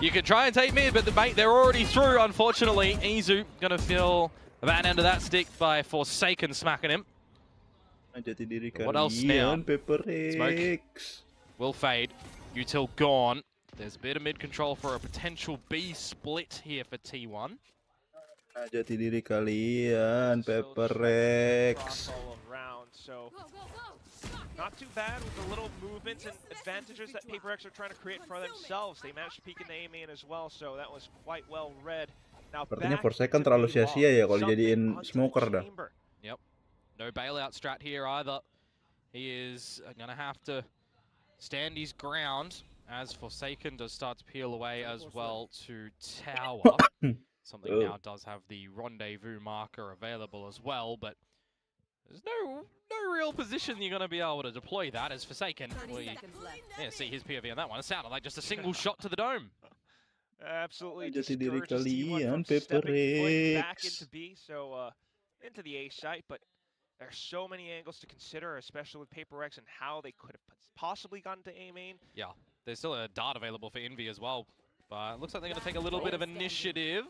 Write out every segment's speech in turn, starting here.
You can try and take mid, but they're already through, unfortunately. Izu gonna feel the bad end of that stick by Forsaken smacking him. What else now? Smoke will fade. Util gone. There's a bit of mid control for a potential B split here for T1. Jati diri kalian, Paperex. So not too bad with the little movements and advantages that Paperex are trying to create for themselves. They managed to peek in the A main as well, so that was quite well read. Now Sepertinya Forsaken terlalu sia-sia ya kalau dijadiin smoker dah. Yep. No bailout strat here either. He is gonna have to stand his ground as Forsaken does start to peel away as well to tower. Something now does have the rendezvous marker available as well, but there's no real position you're going to be able to deploy that as Forsaken. See his POV on that one. It sounded like just a single shot to the dome. Absolutely Jati diri discourages kalian, T1 from stepping back Paperex. into B, so into the A site, but there's so many angles to consider, especially with Paperex and how they could have possibly gotten to A main. Yeah, there's still a dart available for Envy as well. But it looks like they're going to take a little bit of initiative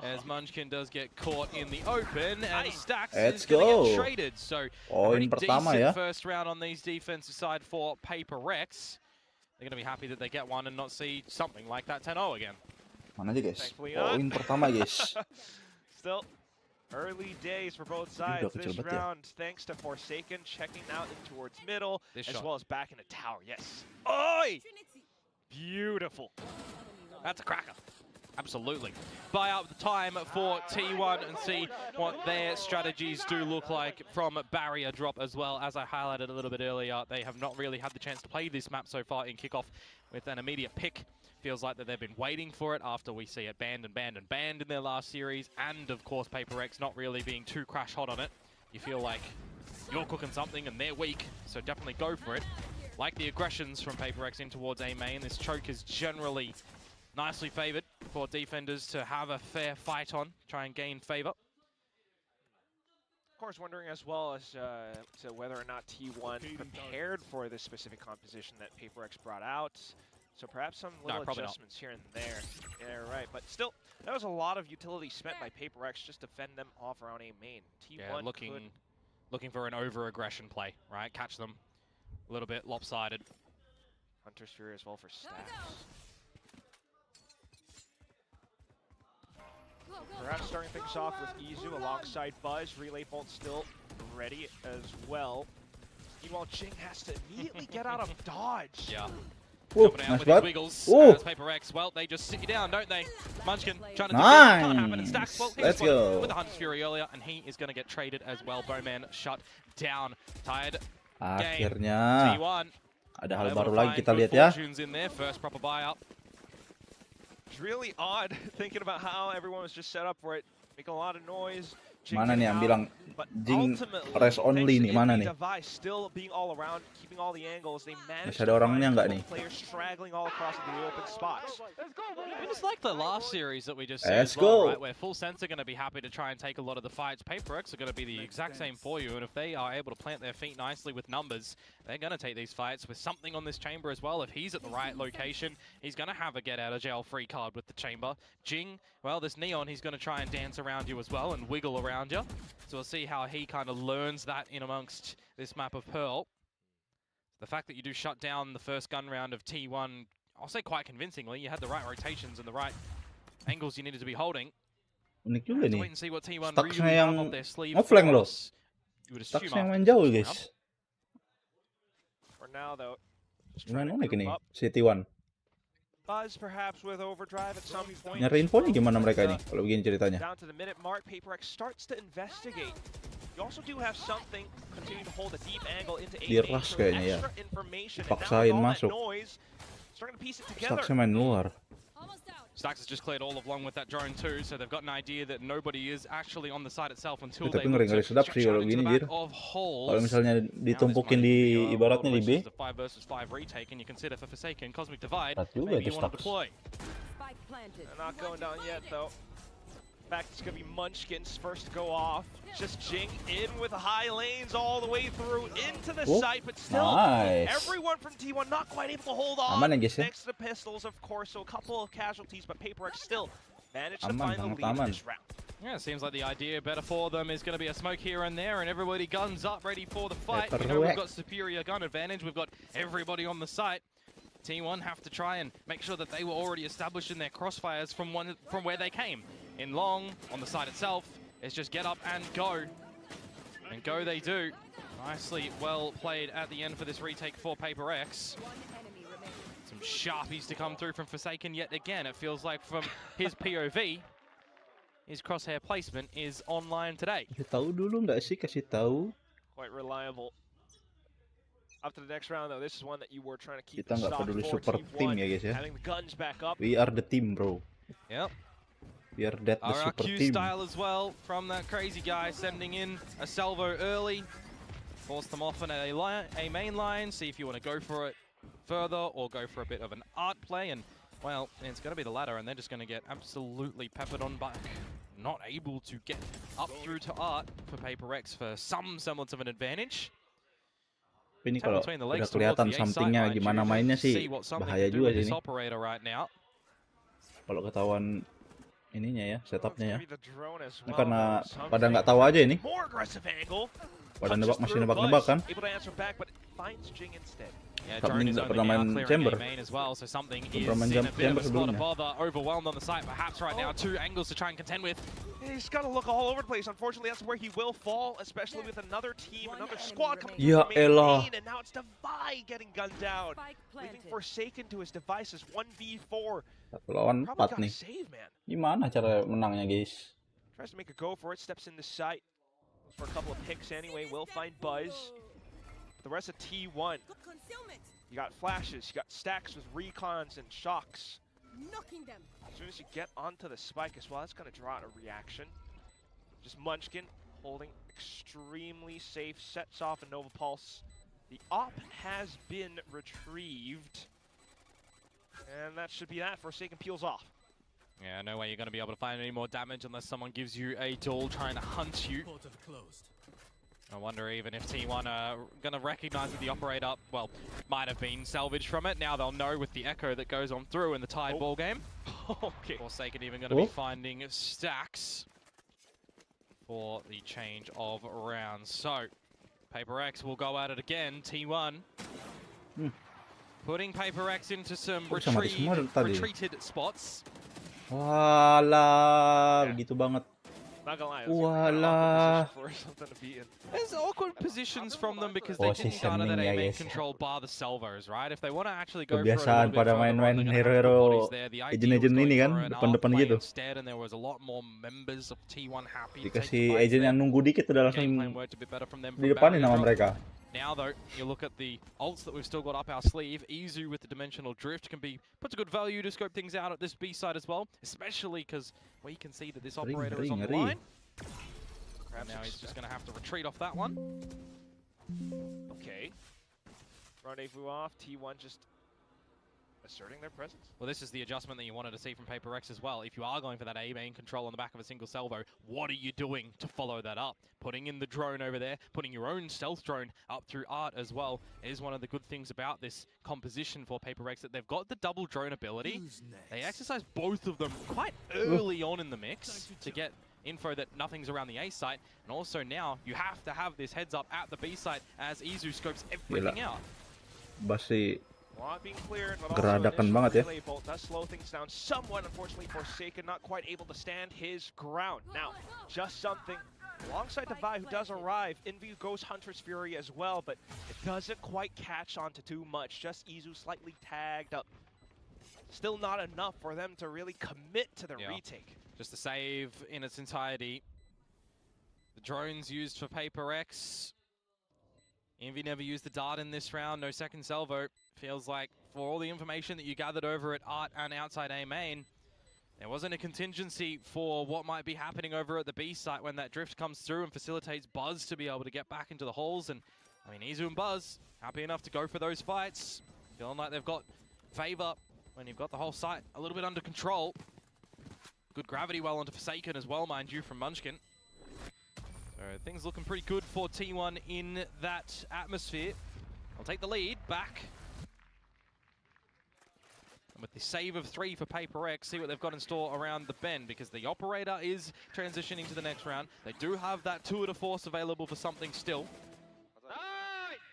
as Munchkin does get caught in the open and Stacks is going to get traded. So a pretty decent first round on these defensive side for Paperex. They're going to be happy that they get one and not see something like that 10-0 again. Mana aja guys? Poin pertama guys. Still early days for both sides this round, thanks to Forsaken checking out in towards middle, as well as back in the tower. Yes. Oi! Beautiful. That's a cracker. Absolutely. Buy out the time for T1 and see what their strategies do look like from barrier drop as well. As I highlighted a little bit earlier, they have not really had the chance to play this map so far in Kickoff with an immediate pick. Feels like that they've been waiting for it after we see it banned and banned and banned in their last series. And of course, Paperex not really being too crash hot on it. You feel like you're cooking something and they're weak, so definitely go for it. Like the aggressions from Paperex in towards A main, this choke is generally nicely favored for defenders to have a fair fight on, try and gain favor. Of course, wondering as well as to whether or not T1 prepared for this specific composition that Paperex brought out. So perhaps some little adjustments here and there. Yeah, right. But still, that was a lot of utility spent by Paperex just to fend them off around A main. T1 looking for an over-aggression play, right? Catch them a little bit lopsided. Hunter's Fury as well for Stacks. Perhaps starting things off with Izu alongside Buzz. Relay Bolt still ready as well. Meanwhile, Jing has to immediately get out of dodge. Yeah. Nice out with spot. Wiggles as Paperex. Well, they just sit you down, don't they? Munchkin trying to do that. Can't happen. And Stacks, well, Let's go. with the Hunter's Fury earlier, and he is going to get traded as well. Bowman shut down. Tired Akhirnya T1. ada hal baru lagi kita lihat ya. In there. First proper buyout. It's really odd thinking about how everyone was just set up for it. Making a lot of noise. Mana nih yang bilang Jing rest only nih, mana nih? Still being all around, keeping all the angles. They managed Masih ada orangnya nggak nih? Players straggling all across the open spots. It's like the last series that we just saw Let's as well, go. right? Where Full Sense are going to be happy to try and take a lot of the fights. Paperex are going to be the exact same for you, and if they are able to plant their feet nicely with numbers, they're going to take these fights with something on this chamber as well. If he's at the right location, he's going to have a get out of jail free card with the chamber. Jing, well, this Neon, he's going to try and dance around you as well and wiggle around you. So we'll see how he kind of learns that in amongst this map of Pearl. The fact that you do shut down the first gun round of T1, I'll say quite convincingly. You had the right rotations and the right angles you needed to be holding. Unik juga nih. Wait and see what T1 Stacksnya really yang have up their sleeve. ngeflank loh. Stacksnya yang main jauh guys. For now though, Gimana unik ini si T1. Buzz perhaps with overdrive at some point. Nyari infonya gimana mereka ini kalau begini ceritanya? Down to the minute mark, Paperex starts to investigate. You also do have something continuing to hold a deep angle into A main. Diras kayaknya ya. Information. Paksain masuk. Starting to piece it together. Stacksnya main luar. Stacks has just cleared all along with that drone too, so they've got an idea that nobody is actually on the site itself until they Tapi ngeri sedap sih kalau gini jir. Kalau misalnya ditumpukin di ibaratnya di B. The 5 versus 5 retake, and you consider for Forsaken Cosmic Divide, Berat juga maybe itu you want to Stacks. deploy. They're not going down yet though. In fact, it's going to be Munchkin's first to go off. Just Jing in with high lanes all the way through into the site, but still, everyone from T1 not quite able to hold on next to the pistols, of course, so a couple of casualties, but PaperX still managed to find the lead in this round. Yeah, it seems like the idea better for them is going to be a smoke here and there, and everybody guns up, ready for the fight. We know we've got superior gun advantage. We've got everybody on the site. T1 have to try and make sure that they were already established in their crossfires from where they came. In long, on the site itself, it's just get up and go. And go they do. Nicely well played at the end for this retake for PaperX. Some sharpies to come through from Forsaken yet again. It feels like from his POV, his crosshair placement is online today. Kasih tahu dulu nggak sih? Kasih tahu. Quite reliable. Up to the next round though, this is one that you were trying to keep Kita nggak peduli super team ya guys ya. Having the guns back up. We are the team, bro. Yep. We are that the super team. style as well from that crazy guy, sending in a salvo early. Force them off in a main line, see if you want to go for it further or go for a bit of an art play, and well, it's going to be the latter, and they're just going to get absolutely peppered on back. Not able to get up through to art for PaperX for some semblance of an advantage. Ini kalau udah kelihatan somethingnya gimana mainnya sih bahaya juga sih ini. Kalau ketahuan ininya ya, setupnya ya. Ini karena pada nggak tahu aja ini. Pada masih nebak-nebak kan. Kami nggak pernah main chamber. Pernah main chamber sebelumnya. He's got to look all over the place. Unfortunately, that's where he will fall, especially with another team, another squad coming ya elah. and now it's Devi getting gunned down. Leaving Forsaken to his devices, 1v4. Satu lawan 4 nih. Gimana cara menangnya, guys? Tries to make a go for it, steps in the sight. For a couple of picks anyway, will find Buzz. The rest of T1, you got flashes, you got stacks with recons and shocks. Knocking them. As soon as you get onto the spike as well, that's going to draw out a reaction. Just Munchkin holding extremely safe, sets off a Nova Pulse. The op has been retrieved. And that should be that. Forsaken peels off. Yeah, no way you're going to be able to find any more damage unless someone gives you a duel trying to hunt you. I wonder even if T1 are going to recognize that the operator, well, might have been salvaged from it. Now they'll know with the echo that goes on through in the tied ball game. Okay. Forsaken even going to be finding stacks for the change of rounds. So, PaperX will go at it again. T1 putting PaperX into some retreated spots. Walah, begitu banget. Not gonna lie, Walah. There's awkward positions from them because they didn't garner that A-main control bar the salvos, right? If they want to actually go for it kebiasaan pada main-main hero-hero agent-agent ini kan, depan-depan gitu. And there was a lot more members of T1 happy dikasih agent yang nunggu dikit udah langsung di depanin sama mereka. Now though, you look at the ults that we've still got up our sleeve. Izu with the dimensional drift can be put to good value to scope things out at this B side as well, especially because we can see that this operator is on the line. Now he's just going to have to retreat off that one. Okay. Rendezvous off. T1 just asserting their presence. Well, this is the adjustment that you wanted to see from PaperX as well. If you are going for that A-main control on the back of a single salvo, what are you doing to follow that up? Putting in the drone over there, putting your own stealth drone up through art as well is one of the good things about this composition for PaperX, that they've got the double drone ability. They exercise both of them quite early on in the mix to get info that nothing's around the A site, and also now you have to have this heads up at the B site as Izu scopes everything out. Basi being cleared, but geradakan banget ya. Does slow things down somewhat. Unfortunately, Forsaken not quite able to stand his ground. Now, just something alongside Devi, who does arrive. In view goes Hunter's Fury as well, but it doesn't quite catch on to too much. Just Izu slightly tagged up. Still not enough for them to really commit to the retake. Just to save in its entirety. The drones used for PaperX. Envy never used the dart in this round, no second salvo. Feels like for all the information that you gathered over at Art and outside A main, there wasn't a contingency for what might be happening over at the B site when that drift comes through and facilitates Buzz to be able to get back into the holes. And I mean, Izu and Buzz happy enough to go for those fights, feeling like they've got favor when you've got the whole site a little bit under control. Good gravity well onto Forsaken as well, mind you, from Munchkin. So things looking pretty good for T1 in that atmosphere. I'll take the lead back. And with the save of 3 for Paper X, see what they've got in store around the bend, because the operator is transitioning to the next round. They do have that tour de force available for something still.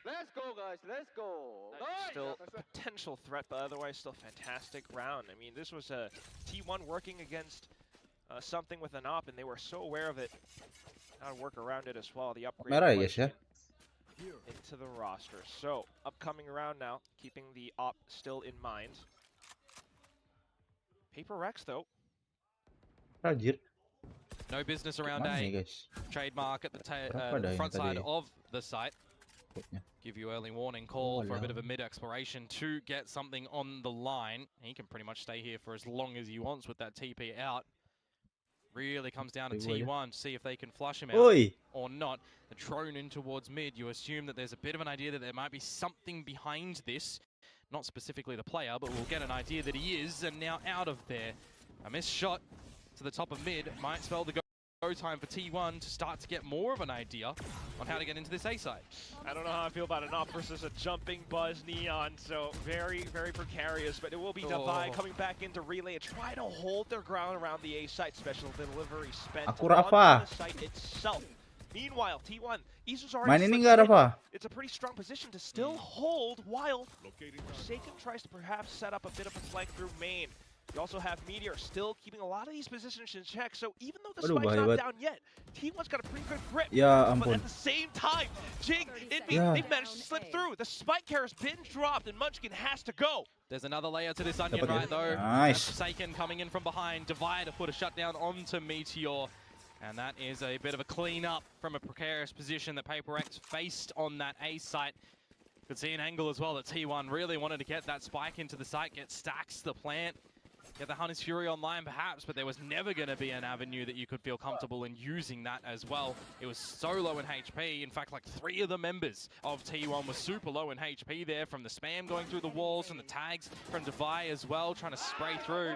Let's go, guys. Let's go. Still a potential threat, but otherwise still fantastic round. I mean, this was a T1 working against something with an op, and they were so aware of it. How to work around it as well. The upgrade into the roster. So, upcoming round now, keeping the op still in mind. Paper Rex, though. No business around A. Trademark at the front side of the site. Give you early warning call for a bit of a mid-exploration to get something on the line. He can pretty much stay here for as long as he wants with that TP out. Really comes down to T1 to see if they can flush him out or not. The drone in towards mid, you assume that there's a bit of an idea that there might be something behind this. Not specifically the player, but we'll get an idea that he is, and now out of there. A missed shot to the top of mid might spell the go time for T1 to start to get more of an idea on how to get into this A side. I don't know how I feel about an op versus a jumping Buzz Neon, so very, very precarious, but it will be Divide coming back into relay and try to hold their ground around the A site. Special delivery spent on the site itself. Meanwhile, T1, Izu's already it's a pretty strong position to still hold while Forsaken tries to perhaps set up a bit of a flank through main. You also have Meteor still keeping a lot of these positions in check, so even though the spike's not down yet, T1's got a pretty good grip. But at the same time, Jing, they've managed to slip through. The spike carrier's been dropped, and Munchkin has to go. There's another layer to this onion right though. Nice. Forsaken coming in from behind. Divide to put a shutdown onto Meteor. And that is a bit of a clean-up from a precarious position that Paper X faced on that A site. Could see an angle as well that T1 really wanted to get that spike into the site, get stacks the plant. Get the Hunter's Fury online perhaps, but there was never going to be an avenue that you could feel comfortable in using that as well. It was so low in HP. In fact, like 3 of the members of T1 were super low in HP there, from the spam going through the walls, from the tags from Devi as well, trying to spray through.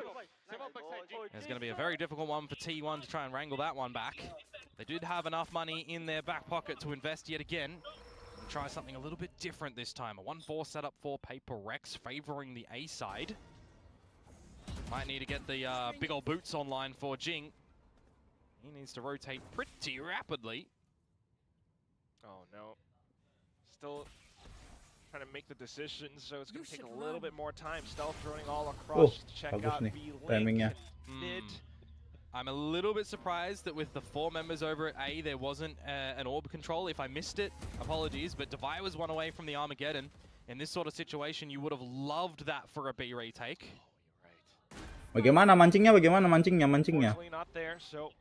It's going to be a very difficult one for T1 to try and wrangle that one back. They did have enough money in their back pocket to invest yet again and try something a little bit different this time. A 1-4 setup for Paper Rex, favoring the A side. Might need to get the big old boots online for Jing. He needs to rotate pretty rapidly. Oh no. Still trying to make the decision, so it's going to take a little bit more time. Stealth droning all across to check out V-Link. Mid. I'm a little bit surprised that with the 4 members over at A, there wasn't an orb control. If I missed it, apologies, but Devi was 1 away from the Armageddon. In this sort of situation, you would have loved that for a B retake. Bagaimana mancingnya? Not there, so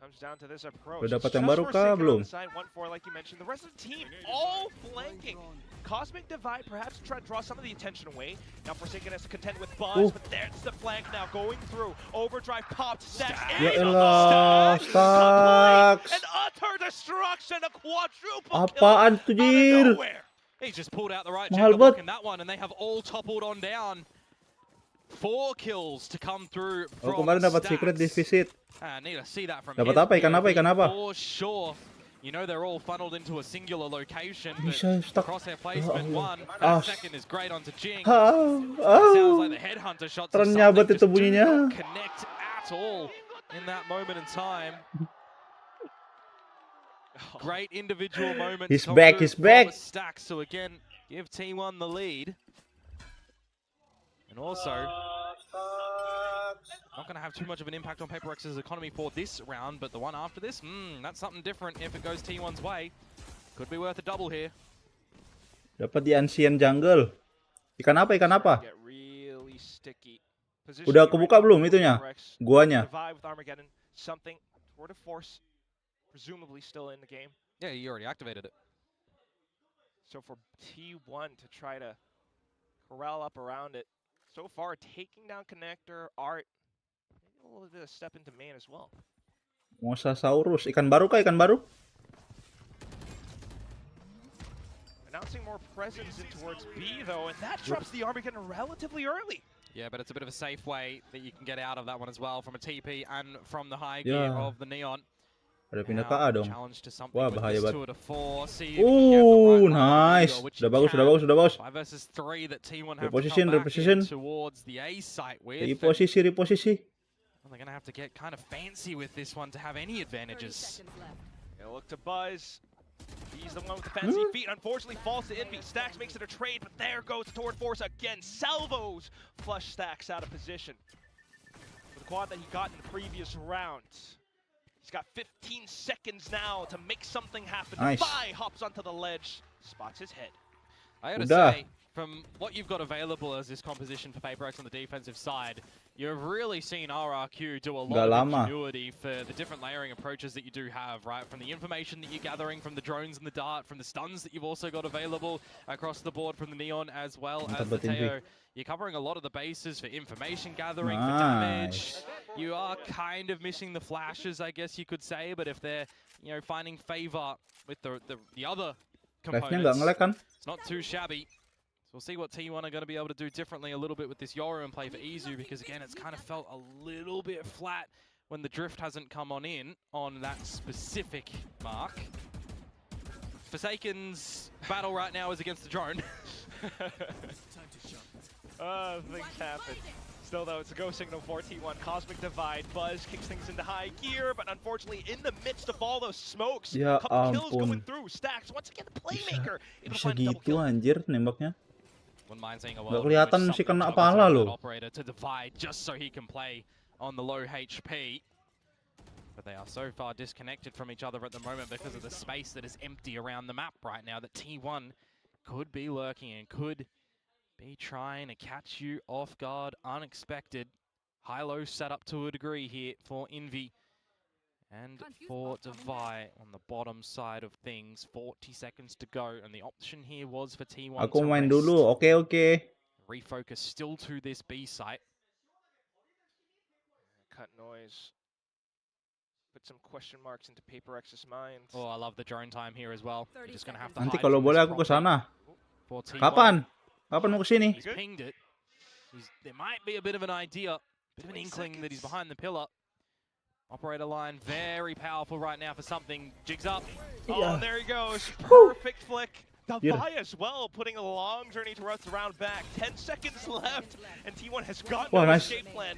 comes down to this approach. Udah dapat yang baru kah? Belum. 1-4, like you mentioned. The rest of the team all flanking. Cosmic Divide perhaps try to draw some of the attention away. Now Forsaken has to contend with Buzz, but there's the flank now going through. Overdrive popped. Stacks. Stacks. An utter destruction. A quadruple Apaan tuh, Jir? He just pulled out the right jiggle block in that one, and they have all toppled on down. 4 kills to come through from kemarin dapat secret di VCT. Need to see that from dapat apa? Ikan apa? For sure. You know they're all funneled into a singular location, but crosshair placement 1, that second is great onto Jing. Sounds like the headhunter shots or something just do not connect at all in that moment in time. Great individual moment. He's back. Stacks, so again, give T1 the lead. And also, not going to have too much of an impact on Paper X's economy for this round, but the one after this, that's something different if it goes T1's way. Could be worth a double here. Dapat di Ancient Jungle. Ikan apa? Udah kebuka belum itunya? Guanya. Something Tour de Force presumably still in the game. Yeah, you already activated it. So for T1 to try to corral up around it, so far, taking down Connector, Art, maybe a little bit of step into main as well. Mosasaurus, ikan baru kah? Ikan baru? Announcing more presence in towards B though, and that drops the Armageddon relatively early. Yeah, but it's a bit of a safe way that you can get out of that one as well from a TP and from the high gear of the Neon. Ada pindah ke A dong. Challenge to something Wah, with bahaya this banget. 2 to 4. See if you can get the right line on Nice. Meteor, which Sudah you bagus, can. sudah bagus, sudah bagus. 5 versus 3 that T1 have Reposition, to come back reposition. in towards the A site with. Reposisi, reposisi. Well, they're going to have to get kind of fancy with this one to have any advantages. Gonna look to Buzz. He's the one with the fancy feet. Unfortunately, falls to Envy. Stax makes it a trade, but there goes toward Force again. Salvos flush Stax out of position. For the quad that he got in the previous round. He's got 15 seconds now to make something happen. Nice. Vi hops onto the ledge, spots his head. I gotta say, from what you've got available as this composition for PaperX on the defensive side, you've really seen RRQ do a lot of ingenuity for the different layering approaches that you do have, right? From the information that you're gathering from the drones and the dart, from the stuns that you've also got available across the board from the Neon as well as the Teo. You're covering a lot of the bases for information gathering, for damage. You are kind of missing the flashes, I guess you could say, but if they're, you know, finding favor with the other components, it's not too shabby. So we'll see what T1 are going to be able to do differently a little bit with this Yoru and play for Izu, because again, it's kind of felt a little bit flat when the drift hasn't come on in on that specific mark. Forsaken's battle right now is against the drone. Things happen. Still though, it's a go signal for T1. Cosmic Divide. Buzz kicks things into high gear, but unfortunately in the midst of all those smokes, a couple kills going through. Stax, once again the playmaker. Bisa gitu anjir nembaknya. Wouldn't mind seeing a Nggak kelihatan sih kena pala loh. Operator to Divide just so he can play on the low HP. But they are so far disconnected from each other at the moment because of the space that is empty around the map right now that T1 could be lurking in, could be trying to catch you off guard, unexpected. High-low setup to a degree here for Envy and for Divide on the bottom side of things. 40 seconds to go, and the option here was for T1 Aku to main rest. dulu, oke. Refocus still to this B site. Cut noise. Put some question marks into PaperX's mind. Oh, I love the drone time here as well. You're just gonna have to Nanti hide kalau from this boleh aku ke sana. for T1. Kapan? Kapan mau ke sini? He's pinged it. There might be a bit of an idea, bit of an inkling that he's behind the pillar. Operator line, very powerful right now for something. Jigs up. Oh, there he goes. Perfect flick. Davai as well, putting a long journey to rush around back. 10 seconds left, and T1 has got no escape plan.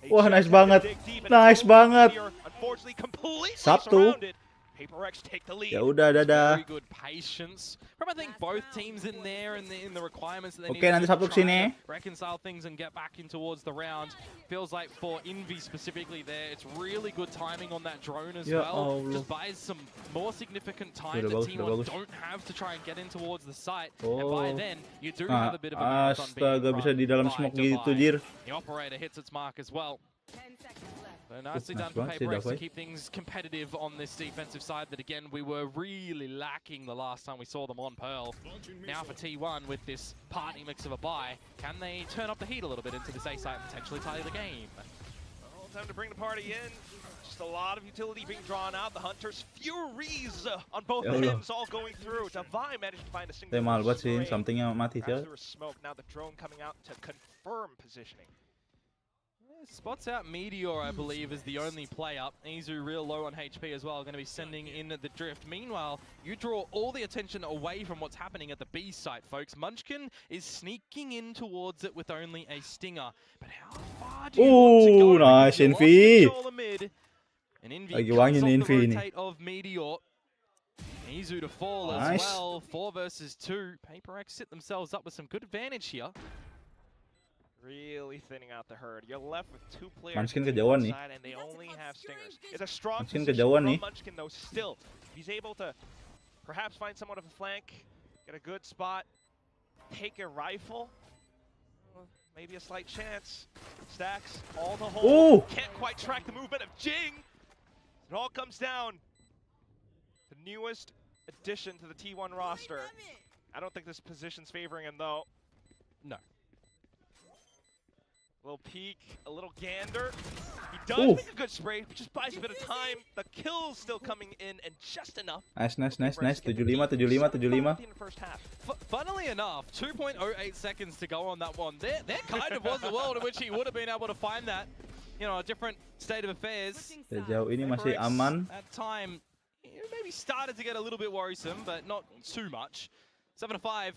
Wah, nice banget. Nice banget. Unfortunately, completely Sabtu. surrounded. PaperX take the lead. Ya udah, dadah. Very good patience from I think both teams in there and in the requirements that they need Nanti Sabtu to try kesini. to reconcile things and get back in towards the round. Feels like for Envy specifically there, it's really good timing on that drone as well. Just buys some more significant time that T1 don't have to try and get in towards the site. And by then, you do have a bit of a mouth on being Astaga, bisa di dalam smoke gitu, jir. The operator hits its mark as well. So nicely done for PaperX to keep things competitive on this defensive side that, again, we were really lacking the last time we saw them on Pearl. Now for T1 with this party mix of a bye, can they turn up the heat a little bit into this A site and potentially tie the game? Well, time to bring the party in. Just a lot of utility being drawn out. The Hunters' Furies on both ends all going through. Davai managed to find a single Mahal banget sih, somethingnya mati sih. Smoke. Now the drone coming out to confirm positioning. Spots out Meteor, I believe, is the only play up. Izu real low on HP as well, going to be sending in the drift. Meanwhile, you draw all the attention away from what's happening at the B site, folks. Munchkin is sneaking in towards it with only a stinger. But how far do you want to go? Nice, Envy. And Envy cuts off the rotate of Meteor. Izu to fall as well. 4 versus 2. PaperX sit themselves up with some good advantage here. Really thinning out the herd. You're left with 2 players Munchkin kejauhan nih. and they only have stingers. It's a strong Munchkin position kejauhan from nih. Munchkin though still. He's able to perhaps find somewhat of a flank, get a good spot, take a rifle. Maybe a slight chance. Stacks all the hole. Can't quite track the movement of Jing. It all comes down. The newest addition to the T1 roster. I don't think this position's favoring him though. No. Little peek, a little gander. He does make a good spray, just buys a bit of time. The kill's still coming in, and just enough. Nice. 75. Funnily enough, 2.08 seconds to go on that one. There kind of was a world in which he would have been able to find that. You know, a different state of affairs. Sejauh ini masih aman. At time, maybe started to get a little bit worrisome, but not too much. 7-5.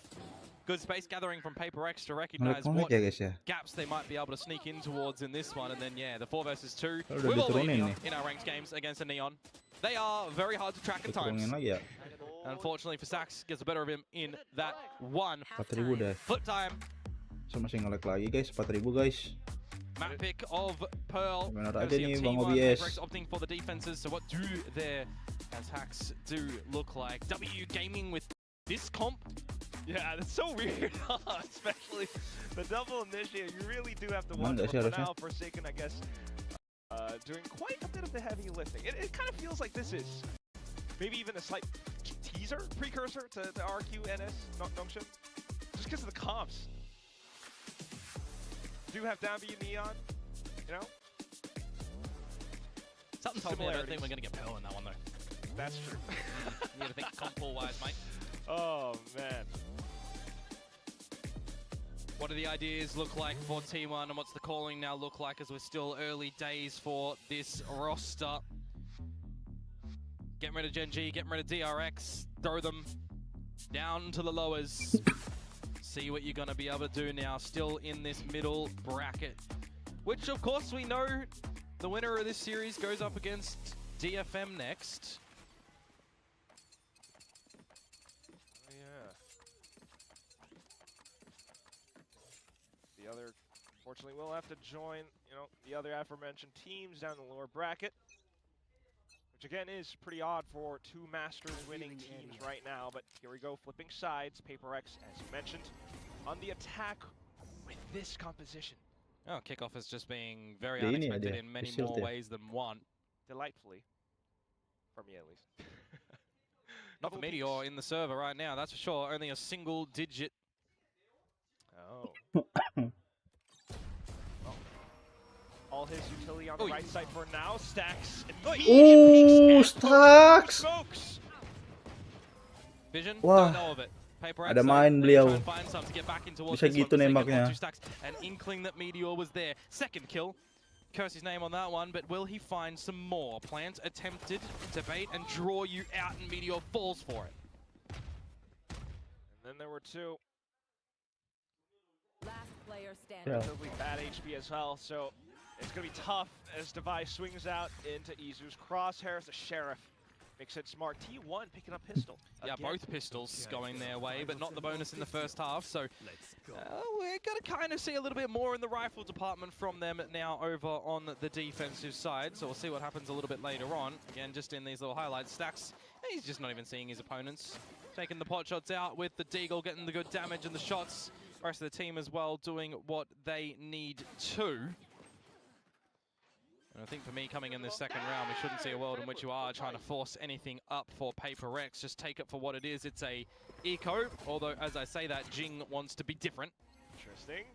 Good space gathering from Paper X to recognize what gaps they might be able to sneak in towards in this one. And then, yeah, the 4 versus 2. We've all been in our ranked games against a Neon. They are very hard to track at times. Unfortunately for Sax, gets the better of him in that one. 4.000 deh. Flip time. So masih nge-lag lagi guys, 4.000 guys. Map pick of Pearl. Benar aja nih T1, Bang Paper OBS. X opting for the defenses. So what do their attacks do look like? W Gaming with this comp. Yeah, that's so weird, especially the double initiate. You really do have to watch for now. Forsaken, I guess, doing quite a bit of the heavy lifting. It kind of feels like this is maybe even a slight teaser, precursor to the RQNS Nongshim, just because of the comps. Do have down B Neon, you know? Something told me I don't think we're going to get Pearl in that one, though. That's true. You gotta think comp pool-wise, mate. Oh, man. What do the ideas look like for T1 and what's the calling now look like as we're still early days for this roster? Getting rid of Gen G, getting rid of DRX, throw them down to the lowers. See what you're going to be able to do now, still in this middle bracket. Which, of course, we know the winner of this series goes up against DFM next. The other, unfortunately, will have to join, you know, the other aforementioned teams down the lower bracket, which again is pretty odd for 2 Masters winning teams right now. But here we go, flipping sides. Paper X, as you mentioned, on the attack with this composition. Oh, Kickoff is just being very unexpected in many more ways than one. Delightfully, for me at least. Not for Meteor in the server right now, that's for sure. Only a single digit. Oh. All his utility on the right side for now. Stacks. Ooh, Stacks! Vision? Wah. Don't know of it. Paper X, Ada main beliau. Bisa gitu nembaknya. An inkling that Meteor was there. Second kill. Curse his name on that one, but will he find some more? Plant attempted to bait and draw you out, and Meteor falls for it. And then there were 2. Last player standing. Relatively bad HP as well, so it's going to be tough as Device swings out into Izu's crosshairs. The Sheriff makes it smart. T1 picking up pistol. Yeah, both pistols going their way, but not the bonus in the first half. So we're going to kind of see a little bit more in the rifle department from them now over on the defensive side. So we'll see what happens a little bit later on. Again, just in these little highlights. Stacks, he's just not even seeing his opponents. Taking the pot shots out with the Deagle, getting the good damage and the shots. The rest of the team as well doing what they need to. And I think for me, coming in this second round, we shouldn't see a world in which you are trying to force anything up for Paper X. Just take it for what it is. It's a eco, although as I say that, Jing wants to be different. Interesting.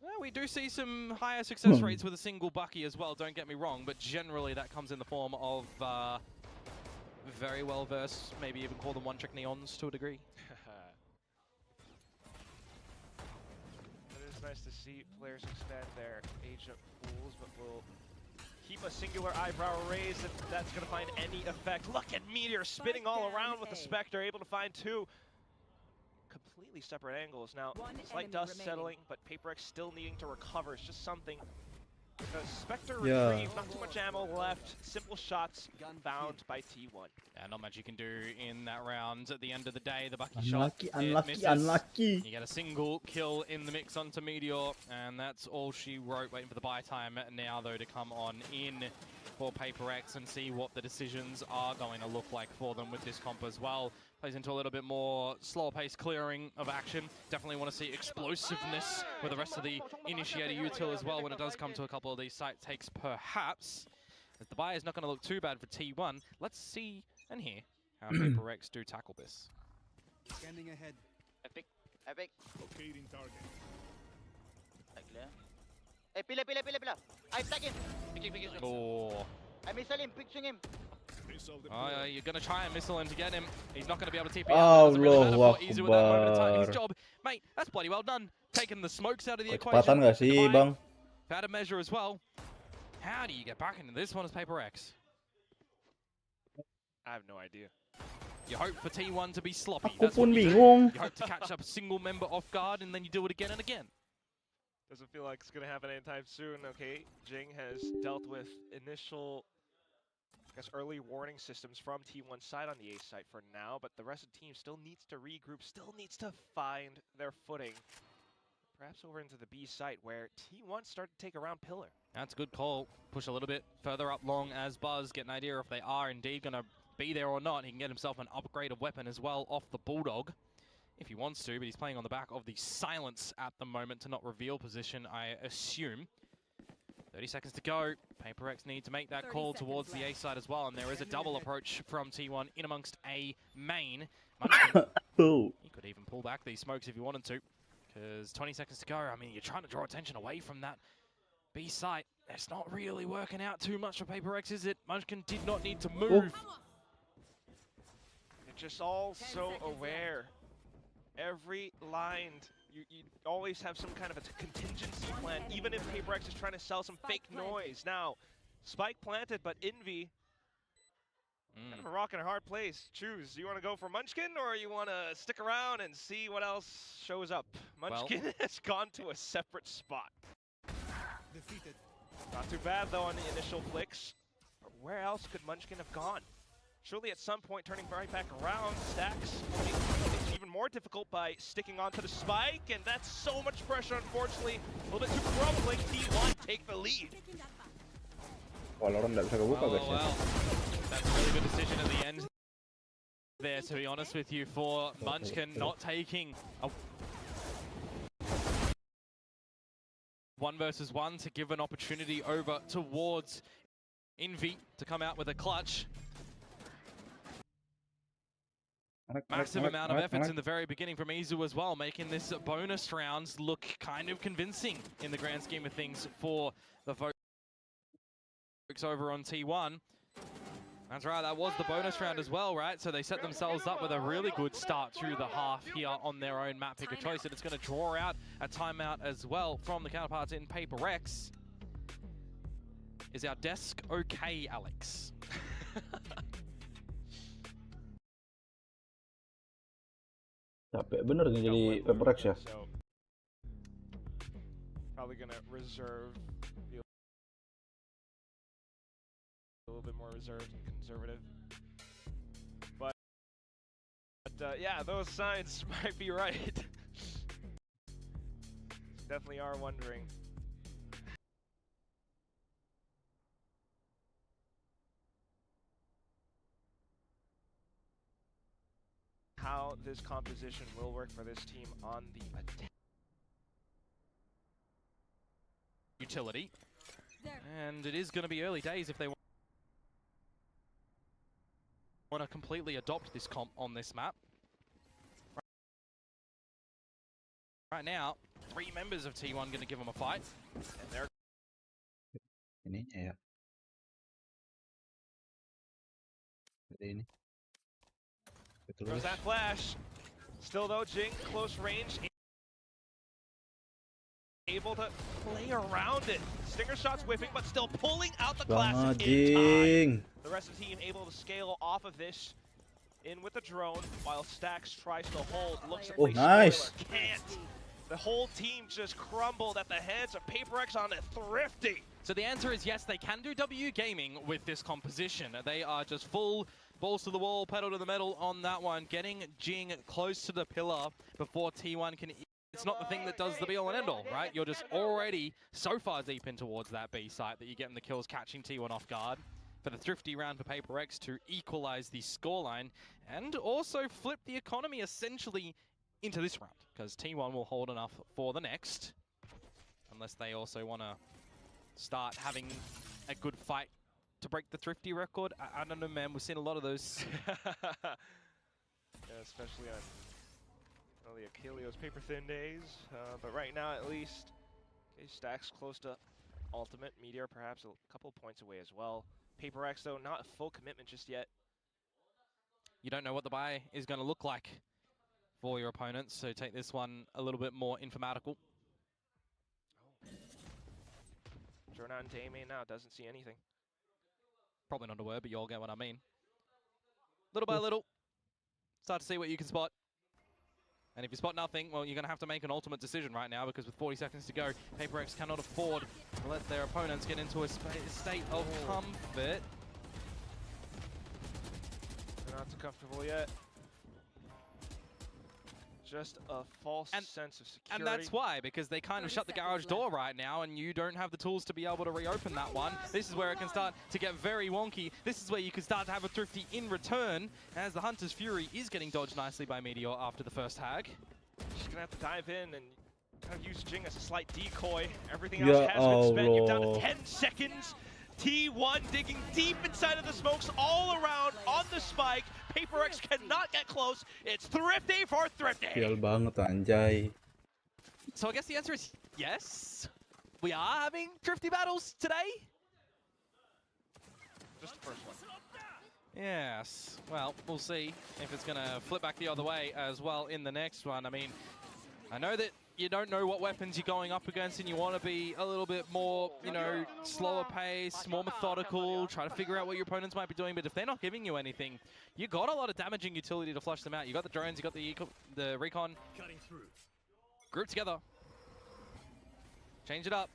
Well, we do see some higher success rates with a single Bucky as well, don't get me wrong, but generally that comes in the form of very well versed, maybe even call them one-trick neons to a degree. It is nice to see players expand their age-up pools, but we'll keep a singular eyebrow raised if that's going to find any effect. Look at Meteor spinning all around with the Spectre, able to find 2 completely separate angles. Now, slight dust settling, but Paper X still needing to recover. It's just something. The Spectre retrieve, not too much ammo left. Simple shots found by T1. Yeah, not much you can do in that round. At the end of the day, the Bucky shot, unlucky. You get a single kill in the mix onto Meteor, and that's all she wrote. Waiting for the buy time now, though, to come on in for Paper X and see what the decisions are going to look like for them with this comp as well. Plays into a little bit more slower pace clearing of action. Definitely want to see explosiveness with the rest of the initiator util as well when it does come to a couple of these site takes perhaps. As the buy is not going to look too bad for T1. Let's see and hear how Paper X do tackle this. Scanning ahead. Epic. Epic. Locating target. Clear. Pillar. I tag him. Oh. I missile him. Pitching him. Oh, yeah, you're going to try and missile him to get him. He's not going to be able to TP out. It doesn't really matter for Izu at that moment in time. His job, mate, that's bloody well done. Taking the smokes out of the equation. Kecepatan nggak sih, Bang? Out of measure as well. How do you get back into this one as Paper X? I have no idea. You hope for T1 to be sloppy. Aku That's what pun you do. bingung. You hope to catch up a single member off guard and then you do it again and again. Doesn't feel like it's going to happen anytime soon. Okay, Jing has dealt with initial, I guess, early warning systems from T1's side on the A site for now, but the rest of the team still needs to regroup, still needs to find their footing. Perhaps over into the B site where T1 start to take around pillar. That's a good call. Push a little bit further up long as Buzz, get an idea if they are indeed going to be there or not. He can get himself an upgrade of weapon as well off the Bulldog if he wants to, but he's playing on the back of the silence at the moment to not reveal position, I assume. 30 seconds to go. Paper X need to make that call towards the A side as well, and there is a double approach from T1 in amongst A main. Munchkin, he could even pull back these smokes if he wanted to, because 20 seconds to go. I mean, you're trying to draw attention away from that B site. It's not really working out too much for Paper X, is it? Munchkin did not need to move. They're just all so aware. Every line, you always have some kind of a contingency plan, even if Paper X is trying to sell some fake noise. Now, spike planted, but Envy, kind of a rock and a hard place. Choose. You want to go for Munchkin, or you want to stick around and see what else shows up? Munchkin has gone to a separate spot. Defeated. Not too bad, though, on the initial flicks. Where else could Munchkin have gone? Surely at some point turning right back around, Stacks making things even more difficult by sticking onto the spike, and that's so much pressure, unfortunately. A little bit too crumbling. T1 take the lead. Valorant nggak bisa kebuka guys ya. Well, that's a really good decision at the end there, to be honest with you, for Munchkin not taking a 1 versus 1 to give an opportunity over towards Envy to come out with a clutch. Massive amount of efforts in the very beginning from Izu as well, making this bonus rounds look kind of convincing in the grand scheme of things for the folks over on T1. That's right, that was the bonus round as well, right? So they set themselves up with a really good start through the half here on their own map pick of choice, and it's going to draw out a timeout as well from the counterparts in Paper X. Is our desk okay, Alex? Capek bener nih jadi Paper X ya. So, probably gonna reserve, be a little bit more reserved and conservative. But yeah, those signs might be right. Definitely are wondering. How this composition will work for this team on the attack. Utility. And it is going to be early days if they want to completely adopt this comp on this map. Right now, 3 members of T1 going to give them a fight. And they're Ininya ya. Jadi ini. Throws that flash. Still though, Jing close range, able to play around it. Stinger shots whiffing, but still pulling out the classic in time. The rest of the team able to scale off of this. In with the drone, while Stacks tries to hold. Looks at nice. Can't. The whole team just crumbled at the hands of Paper X on a Thrifty. So the answer is yes, they can do W gaming with this composition. They are just full balls to the wall, pedal to the metal on that one, getting Jing close to the pillar before T1 can... It's not the thing that does the be all and end all, right? You're just already so far deep in towards that B site that you're getting the kills, catching T1 off guard for the thrifty round for Paper X to equalize the scoreline and also flip the economy essentially into this round, because T1 will hold enough for the next, unless they also want to start having a good fight to break the thrifty record. I don't know, man. We've seen a lot of those. Yeah, especially on the Achilleos paper thin days. But right now, at least, Okay, Stacks close to ultimate. Meteor perhaps a couple points away as well. Paper X though, not a full commitment just yet. You don't know what the buy is going to look like for your opponents, so take this one a little bit more informatical. Drone out into A main now, doesn't see anything. Probably not a word, but you all get what I mean. Little by little, start to see what you can spot. And if you spot nothing, well, you're going to have to make an ultimate decision right now, because with 40 seconds to go, Paper X cannot afford to let their opponents get into a state of comfort. They're not too comfortable yet. Just a false sense of security. And that's why, because they kind of shut the garage door right now, and you don't have the tools to be able to reopen that one. This is where it can start to get very wonky. This is where you can start to have a Thrifty in return, as the Hunter's Fury is getting dodged nicely by Meteor after the first hag. She's gonna have to dive in and kind of use Jing as a slight decoy. Everything else has been spent. You're down to 10 seconds. T1 digging deep inside of the smokes all around on the spike. Paper X cannot get close. It's Thrifty for Thrifty. Sial banget anjay. So I guess the answer is yes. We are having Thrifty battles today. Just the first one. Yes. Well, we'll see if it's going to flip back the other way as well in the next one. I mean, I know that you don't know what weapons you're going up against, and you want to be a little bit more, you know, slower pace, more methodical, try to figure out what your opponents might be doing. But if they're not giving you anything, you got a lot of damaging utility to flush them out. You got the drones, you got the recon. Group together. Change it up.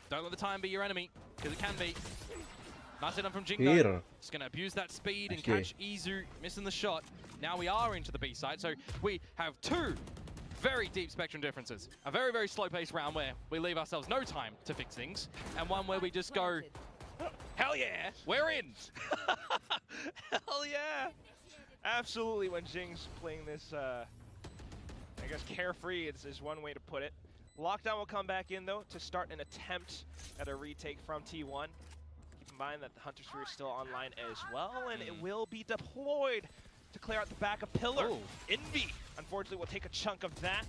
Don't let the time be your enemy, because it can be. Nice hit from Jingo. Just going to abuse that speed and catch Izu, missing the shot. Now we are into the B side, so we have two very deep spectrum differences. A very, very slow-paced round where we leave ourselves no time to fix things, and one where we just go, hell yeah, we're in! Hell yeah! Absolutely, when Jing's playing this, I guess carefree is one way to put it. Lockdown will come back in, though, to start an attempt at a retake from T1. Keep in mind that the Hunter's Fury is still online as well, and it will be deployed to clear out the back of Pillar. Ooh. Envy, unfortunately, will take a chunk of that.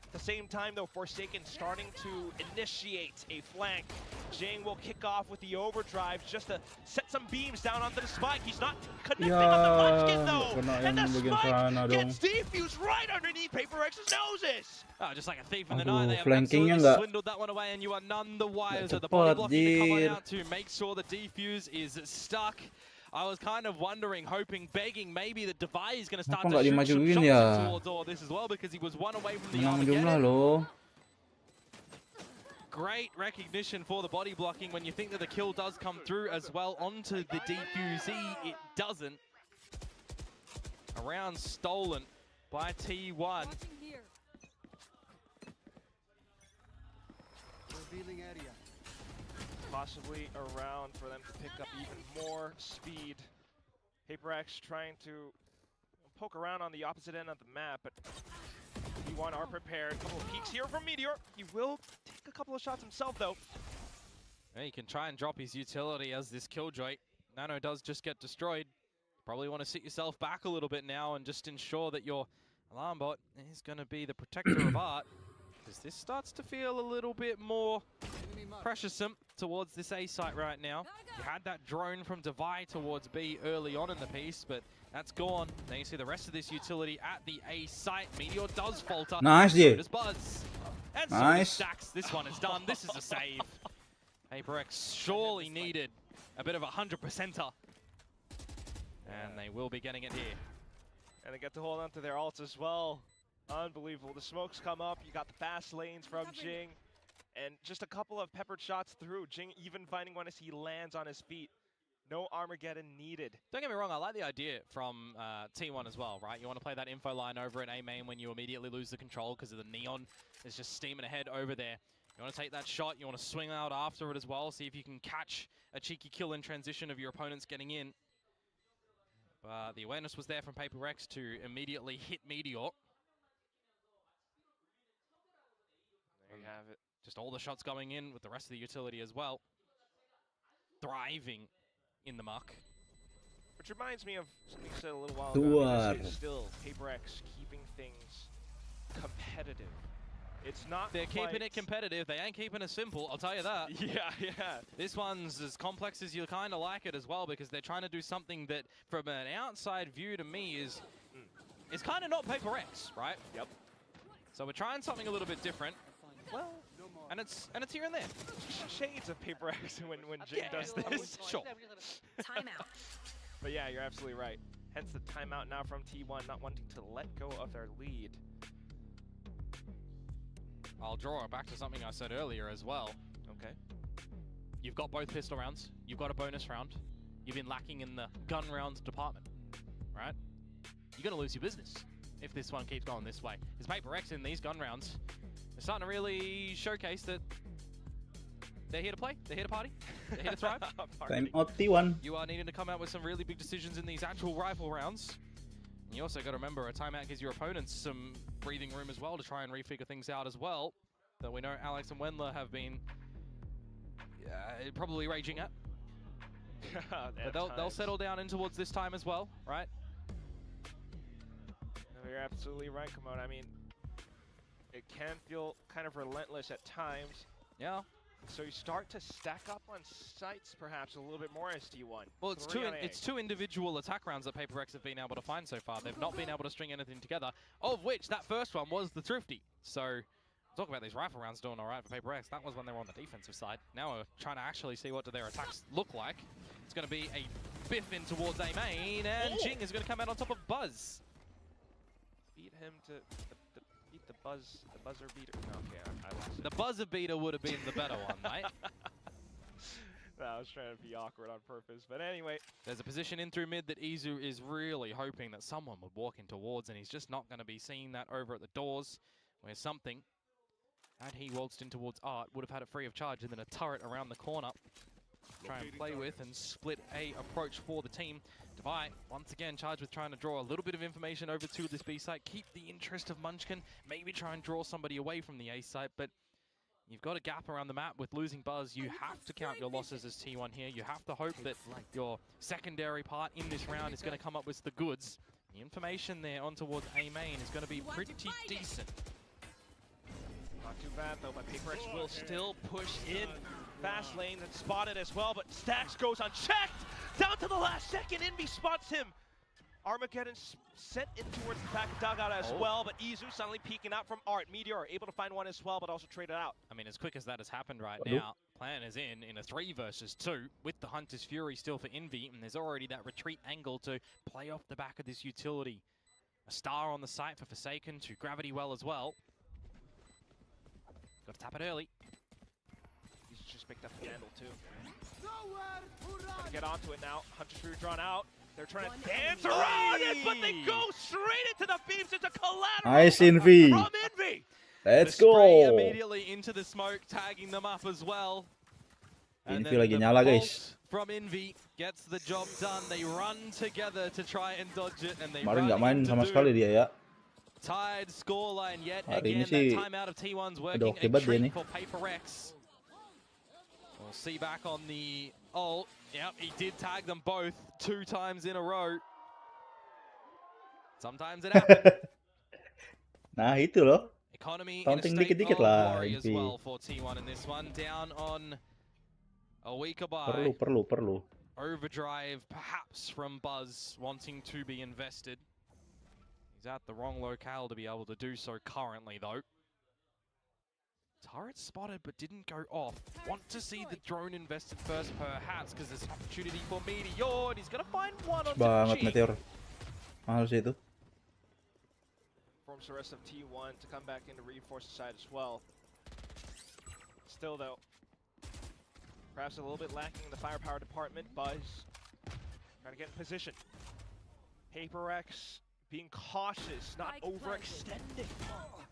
At the same time, though, Forsaken starting to initiate a flank. Jing will kick off with the overdrive just to set some beams down onto the spike. He's not connecting on the munchkin, though. And the spike gets defused right underneath Paper X's noses. Oh, just like a thief in the night, they have flankingnya absolutely nggak swindled that one away, and you are none the wiser. The body blocking to come on out to make sure the defuse is stuck. I was kind of wondering, hoping, begging maybe that Devi is going to start to shoot some shots towards all this as well, because he was one away from the Armageddon. Great recognition for the body blocking when you think that the kill does come through as well onto the defusee. It doesn't. A round stolen by T1. Revealing area. Possibly around for them to pick up even more speed. Paper X trying to poke around on the opposite end of the map, but T1 are prepared. A couple of peeks here from Meteor. He will take a couple of shots himself, though. Yeah, he can try and drop his utility as this Killjoy. Nano does just get destroyed. Probably want to sit yourself back a little bit now and just ensure that your alarm bot is going to be the protector of art, because this starts to feel a little bit more pressuresome towards this A site right now. You had that drone from Devi towards B early on in the piece, but that's gone. Now you see the rest of this utility at the A site. Meteor does falter. Nice, so dude. does Buzz. And so Nice. does Stacks. This one is done. This is a save. Paper X surely needed a bit of a 100%er. And they will be getting it here. And they get to hold on to their ults as well. Unbelievable. The smokes come up. You got the fast lanes from Jing. And just a couple of peppered shots through. Jing even finding one as he lands on his feet. No Armageddon needed. Don't get me wrong, I like the idea from T1 as well, right? You want to play that info line over at A main when you immediately lose the control because of the neon is just steaming ahead over there. You want to take that shot, you want to swing out after it as well, see if you can catch a cheeky kill in transition of your opponents getting in. But the awareness was there from Paper X to immediately hit Meteor. There you have it. Just all the shots going in with the rest of the utility as well. Thriving in the muck. Which reminds me of something you said a little while ago. I mean, this is still Paper X keeping things competitive It's not They're quite... keeping it competitive. They ain't keeping it simple, I'll tell you that. Yeah. This one's as complex as you kind of like it as well, because they're trying to do something that, from an outside view to me, is it's kind of not Paper X, right? Yep. So we're trying something a little bit different. Well, and it's here and there. Shades of Paper X when Jing does this. Sure. Timeout. But yeah, you're absolutely right. Hence the timeout now from T1, not wanting to let go of their lead. I'll draw it back to something I said earlier as well. Okay. You've got both pistol rounds. You've got a bonus round. You've been lacking in the gun rounds department, right? You're going to lose your business if this one keeps going this way. Because Paper X in these gun rounds, they're starting to really showcase that they're here to play, they're here to party, they're here to thrive. Time out T1. You are needing to come out with some really big decisions in these actual rifle rounds. And you also got to remember, a timeout gives your opponents some breathing room as well to try and refigure things out as well. That we know Alex and Wendler have been probably raging at. But they'll settle down in towards this time as well, right? No, you're absolutely right, Komodo. I mean, it can feel kind of relentless at times. Yeah. So you start to stack up on sites perhaps a little bit more as T1. Well, it's two individual attack rounds that Paper X have been able to find so far. They've not been able to string anything together, of which that first one was the Thrifty. So talk about these rifle rounds doing all right for Paper X. That was when they were on the defensive side. Now we're trying to actually see what do their attacks look like. It's going to be a biff in towards A main, and Jing is going to come out on top of Buzz. Beat him to beat the buzzer beater. No, okay, I lost it. The buzzer beater would have been the better one, mate. No, I was trying to be awkward on purpose, but anyway. There's a position in through mid that Izu is really hoping that someone would walk in towards, and he's just not going to be seeing that over at the doors, where something, had he waltzed in towards Art, would have had it free of charge, and then a turret around the corner. Try and play with and split A approach for the team. Devi, once again, charged with trying to draw a little bit of information over to this B site. Keep the interest of Munchkin. Maybe try and draw somebody away from the A site, but you've got a gap around the map with losing Buzz. You have to count your losses as T1 here. You have to hope that your secondary part in this round is going to come up with the goods. The information there on towards A main is going to be pretty decent. Not too bad though, but Paper X will still push in fast lanes and spot it as well, but Stacks goes unchecked! Down to the last second, Envy spots him! Armageddon sent in towards the back of dugout as well, but Izu suddenly peeking out from Art. Meteor able to find one as well, but also traded out. I mean, as quick as that has happened right now, Plan is in a 3 versus 2 with the Hunter's Fury still for Envy, and there's already that retreat angle to play off the back of this utility. A star on the site for Forsaken to Gravity Well as well. Got to tap it early. He's just picked up the handle too. Gonna get onto it now. Hunter's Fury drawn out. They're trying to dance around it, but they go straight into the beams. It's a collateral. Nice, Envy. From Envy. Let's the spray go. Immediately into the smoke, tagging them up as well. And Envy then lagi the nyala, bolt guys. From Envy gets the job done. They run together to try and dodge it, and they Kemarin nggak run main into sama sekali dia ya. tied scoreline yet Hari again. ini sih That timeout of T1's udah working. oke A banget dia treat nih. for Paper X. We'll see back on the ult. Yep, he did tag them both 2 times in a row. Sometimes it happens. Nah itu loh. Economy in a Taunting state dikit-dikit of lah, worry as Envy. well for T1 in this one. Down on a weaker buy. Perlu. Overdrive perhaps from Buzz wanting to be invested. He's at the wrong locale to be able to do so currently though. Turret spotted but didn't go off. Want to see the drone invested first perhaps because there's an opportunity for Meteor and he's going to find one on Banget Jing. Meteor. Mahal sih itu. Forms the rest of T1 to come back in to reinforce the side as well. Still though, perhaps a little bit lacking in the firepower department. Buzz trying to get in position. Paper X being cautious, not overextending.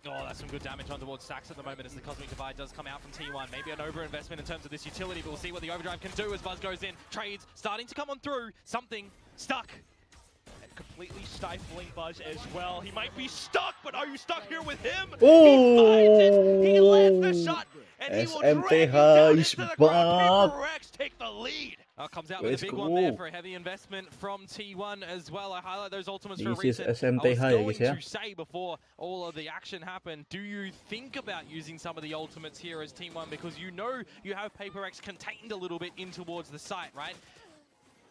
Oh, that's some good damage on towards Stacks at the moment as the Cosmic Divide does come out from T1. Maybe an overinvestment in terms of this utility, but we'll see what the overdrive can do as Buzz goes in. Trades starting to come on through. Something stuck. And completely stifling Buzz as well. He might be stuck, but are you stuck here with him? Oh! He finds it. He lands the shot, and he will drag it down into the ground. Paper X take the lead. Comes out with a big one there for a heavy investment from T1 as well. I highlight those ultimates for a This is reason. SMT high, I was guys, going yeah. to say before all of the action happened, do you think about using some of the ultimates here as Team 1? Because you know you have Paper X contained a little bit in towards the site, right?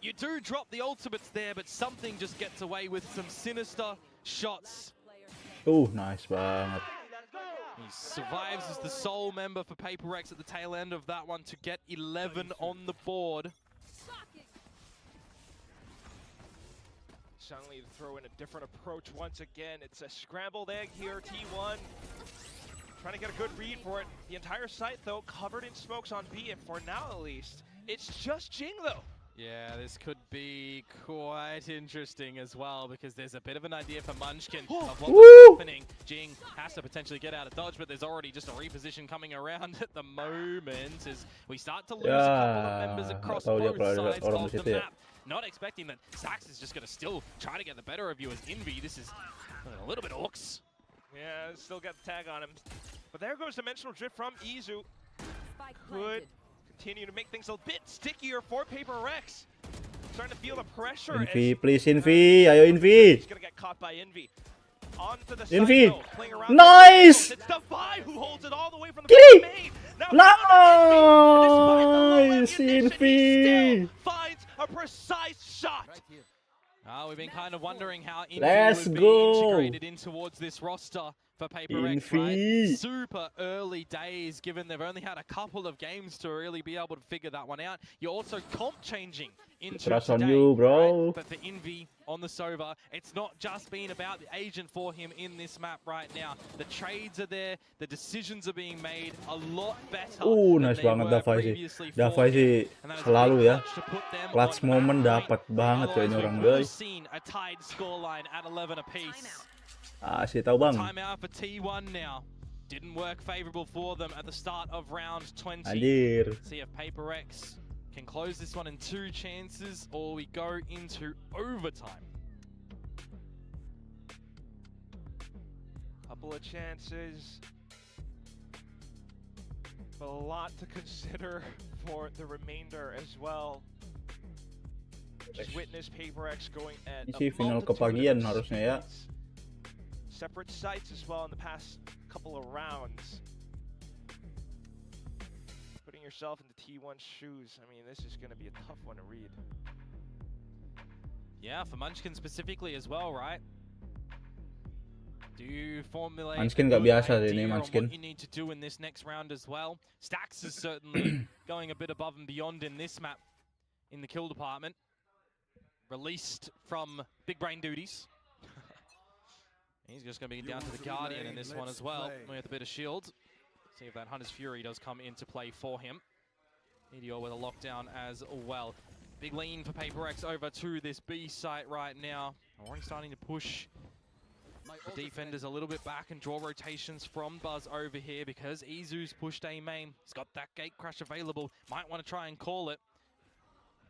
You do drop the ultimates there, but something just gets away with some sinister shots. Nice banget. He survives as the sole member for Paper X at the tail end of that one to get 11 on the board. Suddenly throw in a different approach once again. It's a scrambled egg here, T1. Trying to get a good read for it. The entire site, though, covered in smokes on B, and for now at least, it's just Jing, though. Yeah, this could be quite interesting as well, because there's a bit of an idea for Munchkin of what's happening. Jing has to potentially get out of dodge, but there's already just a reposition coming around at the moment as we start to lose a couple of members across both sides of the map. Not expecting that Sax is just going to still try to get the better of you as Envy. This is a little bit orcs. Yeah, still got the tag on him. But there goes Dimensional Drift from Izu. Could continue to make things a bit stickier for Paper Rex. Starting to feel the pressure. Envy, please Envy. Ayo Envy. He's going to get caught by Envy. Onto the Envy. side, though, Nice! it's Defy who holds it all the way from the main. Nice! Envy. Finds a precise shot. We've been kind of wondering how Envy Let's would be go. integrated in towards this roster for Paper X, right? Super early days, given they've only had a couple of games to really be able to figure that one out. You're also comp changing into Trust today, on you, bro. right? But for Envy on the Sova, it's not just been about the agent for him in this map right now. The trades are there, the decisions are being made a lot better. Nice banget Davai sih. Davai sih selalu ya. Clutch moment dapat banget kayaknya orang guys. Seen a tied scoreline at 11 apiece. Sih tahu bang. Timeout for T1 now. Didn't work favorable for them at the start of round 20. Anjir. See if Paper X can close this one in 2 chances, or we go into overtime. Couple of chances. But a lot to consider for the remainder as well. Just witness Paper X going at Ini sih final kepagian harusnya ya. Separate sites as well in the past couple of rounds. Putting yourself into T1's shoes, I mean, this is going to be a tough one to read. Yeah, for Munchkin specifically as well, right? Do you formulate Munchkin nggak biasa deh ini Munchkin. what you need to do in this next round as well? Stax is certainly going a bit above and beyond in this map in the kill department. Released from big brain duties. He's just going to be down to the Guardian in this one as well, with a bit of shield. See if that Hunter's Fury does come into play for him. Meteor with a lockdown as well. Big lean for Paper X over to this B site right now. Already starting to push the defenders a little bit back and draw rotations from Buzz over here because Izu's pushed A main. He's got that gate crash available. Might want to try and call it.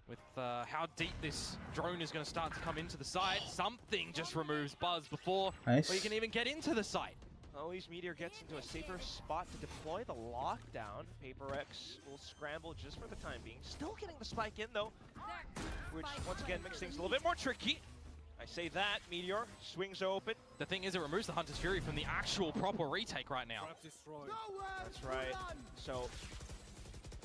With how deep this drone is going to start to come into the site, something just removes Buzz before we can even get into the site. Always Meteor gets into a safer spot to deploy the lockdown. Paper X will scramble just for the time being. Still getting the spike in though, which once again makes things a little bit more tricky. I say that, Meteor swings open. The thing is, it removes the Hunter's Fury from the actual proper retake right now. That's right. So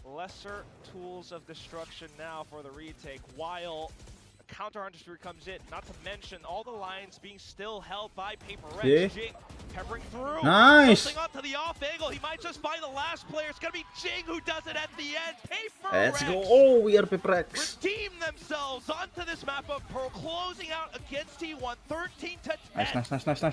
lesser tools of destruction now for the retake, while a counter Hunter's Fury comes in, not to mention all the lines being still held by Paper Rex. Yeah. Jing peppering through. Nice! Something onto the off angle. He might just find the last player. It's going to be Jing who does it at the end. Paper Let's Rex go. Oh, we are Paper X. redeem themselves onto this map of Pearl, closing out against T1, 13 to 10.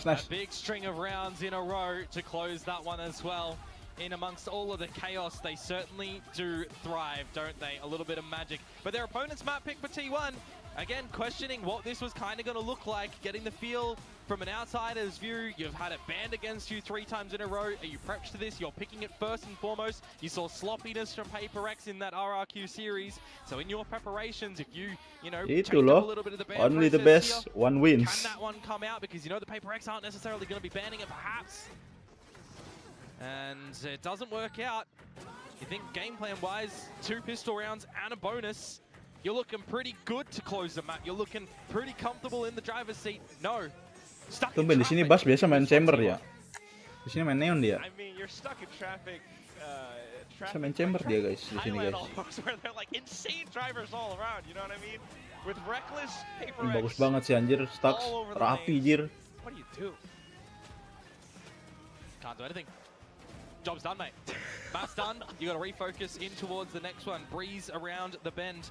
Nice. A big string of rounds in a row to close that one as well. In amongst all of the chaos, they certainly do thrive, don't they? A little bit of magic. But their opponent's map pick for T1, again, questioning what this was kind of going to look like, getting the feel from an outsider's view. You've had it banned against you 3 times in a row. Are you prepped to this? You're picking it first and foremost. You saw sloppiness from Paper X in that RRQ series. So in your preparations, if you change up a little bit of the ban only the process best here, one wins. can that one come out? Because you know the Paper X aren't necessarily going to be banning it perhaps. And it doesn't work out. You think game plan wise, 2 pistol rounds and a bonus. You're looking pretty good to close the map. You're looking pretty comfortable in the driver's seat. No. Stuck in Tumben di sini traffic. Bas biasa main chamber ya. Di sini main neon dia. I mean, you're stuck in traffic. Bisa main chamber dia guys di sini guys. Where they're like insane drivers all around. You know what I mean? With reckless paper Ini X bagus banget sih anjir, Stux rapi jir. What do you do? Can't do anything. Job's done, mate. Map's done. You got to refocus in towards the next one. Breeze around the bend.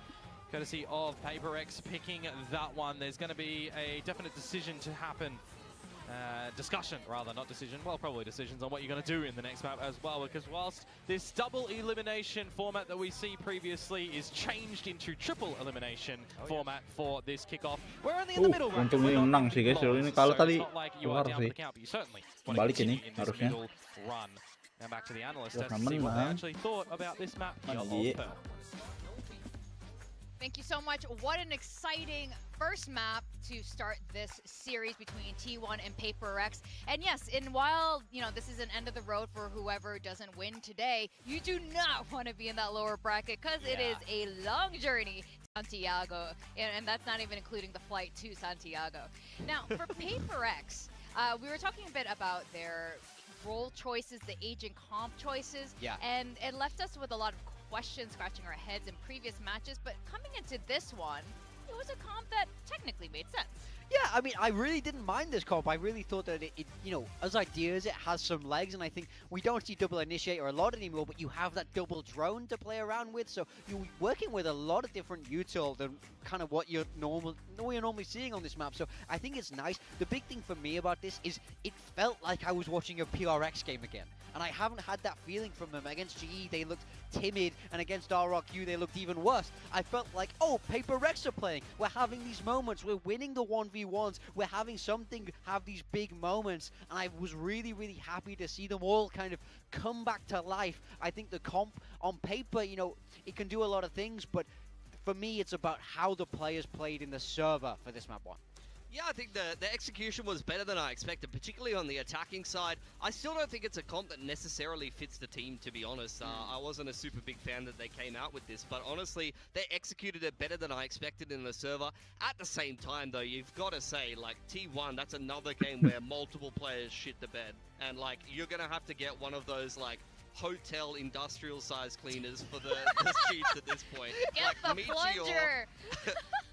Courtesy of Paper X picking that one. There's going to be a definite decision to happen. Discussion, rather, not decision. Well, probably decisions on what you're going to do in the next map as well, because whilst this double elimination format that we see previously is changed into triple elimination format for this kickoff, we're only in the middle. Untung ini menang sih guys, kalau ini kalah tadi keluar sih. Balik ini harusnya. And back to the analyst Wah, to see what they menang. actually thought about this map here of Iya. Pearl. Thank you so much. What an exciting first map to start this series between T1 and Paper X. And yes, while this is an end of the road for whoever doesn't win today, you do not want to be in that lower bracket because it is a long journey to Santiago, and that's not even including the flight to Santiago. Now, for Paper X, we were talking a bit about their role choices, the agent comp choices, and it left us with a lot of questions scratching our heads in previous matches, but coming into this one, it was a comp that technically made sense. Yeah, I mean, I really didn't mind this comp. I really thought that it as ideas, it has some legs, and I think we don't see double initiator a lot anymore, but you have that double drone to play around with, so you're working with a lot of different util than kind of what you're normally seeing on this map, so I think it's nice. The big thing for me about this is it felt like I was watching a PRX game again, and I haven't had that feeling from them. Against GE, they looked timid, and against RRQ, they looked even worse. I felt like, oh, Paper Rex are playing. We're having these moments. We're winning the 1v1s. We're having something have these big moments, and I was really, really happy to see them all kind of come back to life. I think the comp on paper, it can do a lot of things, but for me, it's about how the players played in the server for this map one. Yeah, I think the execution was better than I expected, particularly on the attacking side. I still don't think it's a comp that necessarily fits the team, to be honest. I wasn't a super big fan that they came out with this, but honestly, they executed it better than I expected in the server. At the same time, though, you've got to say, like, T1, that's another game where multiple players shit the bed. And, like, you're going to have to get one of those, like, hotel industrial size cleaners for the sheets at this point. Get like the plunger!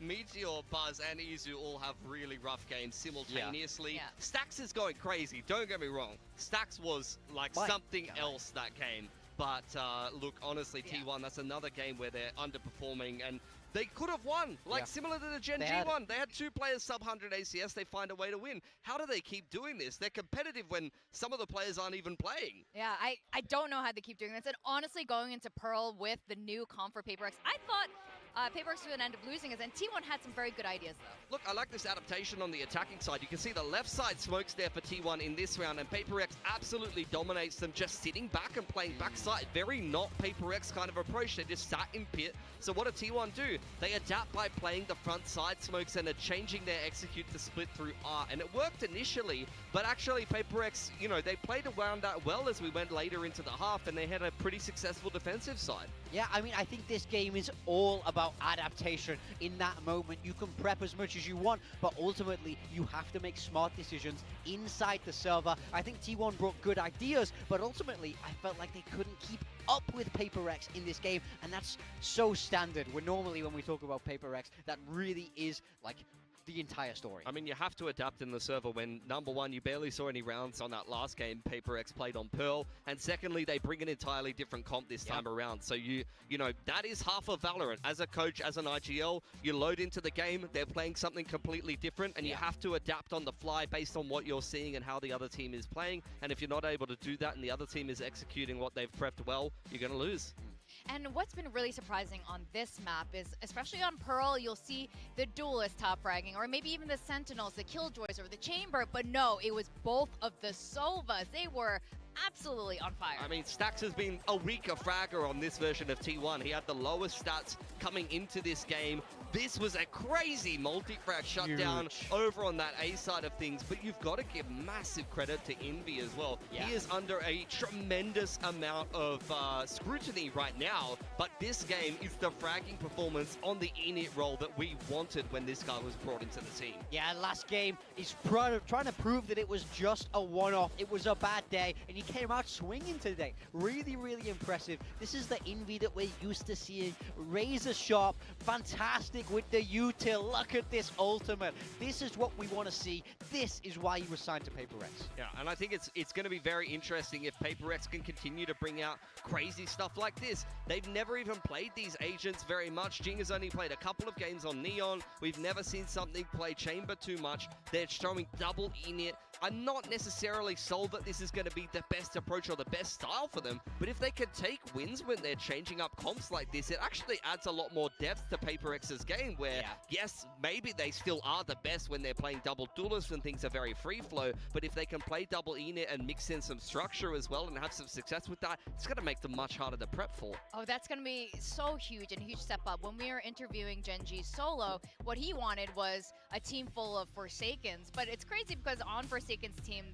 Meteor, Buzz, and Izu all have really rough games simultaneously. Yeah. Stax is going crazy, don't get me wrong. Stax was like something else that game. But look, honestly, T1, that's another game where they're underperforming, and they could have won, like similar to the Gen G one. They had 2 players sub 100 ACS, they find a way to win. How do they keep doing this? They're competitive when some of the players aren't even playing. Yeah, I don't know how they keep doing this. And honestly, going into Pearl with the new comp for Paper X, I thought Paper X would end up losing us, and T1 had some very good ideas, though. Look, I like this adaptation on the attacking side. You can see the left side smokes there for T1 in this round, and Paper X absolutely dominates them, just sitting back and playing backside. Very not Paper X kind of approach. They just sat in pit. So what do T1 do? They adapt by playing the front side smokes and are changing their execute to split through R. And it worked initially, but actually Paper X, they played around that well as we went later into the half, and they had a pretty successful defensive side. Yeah, I mean, I think this game is all about adaptation. In that moment, you can prep as much as you want, but ultimately, you have to make smart decisions inside the server. I think T1 brought good ideas, but ultimately, I felt like they couldn't keep up with Paper X in this game, and that's so standard. Normally, when we talk about Paper X, that really is, like, the entire story. I mean, you have to adapt in the server when, number one, you barely saw any rounds on that last game Paper X played on Pearl, and secondly, they bring an entirely different comp this time around. So you know, that is half of Valorant. As a coach, as an IGL, you load into the game, they're playing something completely different, and you have to adapt on the fly based on what you're seeing and how the other team is playing. And if you're not able to do that and the other team is executing what they've prepped well, you're going to lose. And what's been really surprising on this map is, especially on Pearl, you'll see the Duelist top fragging, or maybe even the Sentinels, the Killjoys, or the Chamber, but no, it was both of the Sovas. They were absolutely on fire. I mean, Stax has been a weaker fragger on this version of T1. He had the lowest stats coming into this game. This was a crazy multi-frag shutdown over on that A side of things, but you've got to give massive credit to Envy as well. Yeah. He is under a tremendous amount of scrutiny right now, but this game is the fragging performance on the init role that we wanted when this guy was brought into the team. Yeah, last game, he's trying to prove that it was just a one-off. It was a bad day, and he came out swinging today. Really, really impressive. This is the Envy that we're used to seeing. Razor sharp, fantastic with the util. Look at this ultimate. This is what we want to see. This is why he was signed to Paper Rex. Yeah, and I think it's going to be very interesting if Paper Rex can continue to bring out crazy stuff like this. They've never even played these agents very much. Jing has only played a couple of games on Neon. We've never seen something play Chamber too much. They're showing double init. I'm not necessarily sold that this is going to be the best approach or the best style for them, but if they can take wins when they're changing up comps like this, it actually adds a lot more depth to Paper X's game where, yes, maybe they still are the best when they're playing double duelists and things are very free flow, but if they can play double init and mix in some structure as well and have some success with that, it's going to make them much harder to prep for. Oh, that's going to be so huge and a huge step up. When we were interviewing Genji solo, what he wanted was a team full of Forsakens, but it's crazy because on Forsaken's team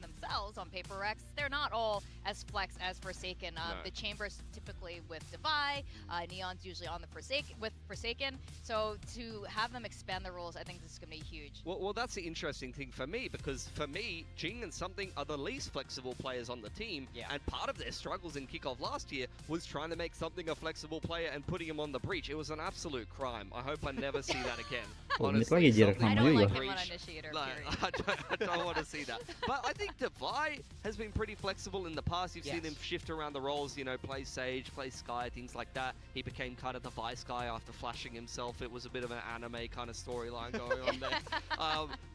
themselves, on Paper Rex, they're not all as flex as Forsaken. The Chamber's typically with Defy, Neon's usually on the Forsaken, so to have them expand their roles, I think this is going to be huge. Well, that's the interesting thing for me, because for me, Jing and Something are the least flexible players on the team, and part of their struggles in Kickoff last year was trying to make Something a flexible player and putting him on the breach. It was an absolute crime. I hope I never see that again. Honestly, I don't like him on Initiator, I don't want to see that. But I think Defy has been pretty flexible in the past. You've seen him shift around the roles, you know, play Sage, play Skye, things like that. He became kind of the Vice guy after flashing himself. It was a bit of an anime kind of storyline going on there.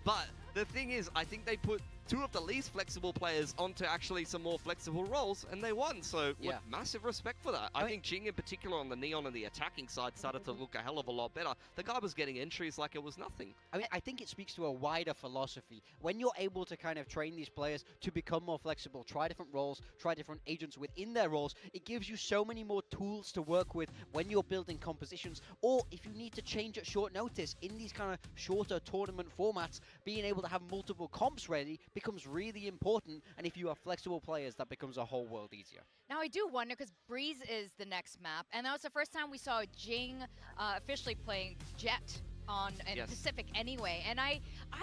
But the thing is, I think they put two of the least flexible players onto actually some more flexible roles, and they won. So, massive respect for that. I think Jing in particular on the Neon and the attacking side started to look a hell of a lot better. The guy was getting entries like it was nothing. I mean, I think it speaks to a wider philosophy. When you're able to kind of train these players to become more flexible, try different roles, try different agents within their roles, it gives you so many more tools to work with when you're building compositions, or if you need to change at short notice in these kind of shorter tournament formats, being able to have multiple comps ready becomes really important, and if you have flexible players, that becomes a whole world easier. Now I do wonder, because Breeze is the next map, and that was the first time we saw Jing officially playing Jet on Pacific anyway, and I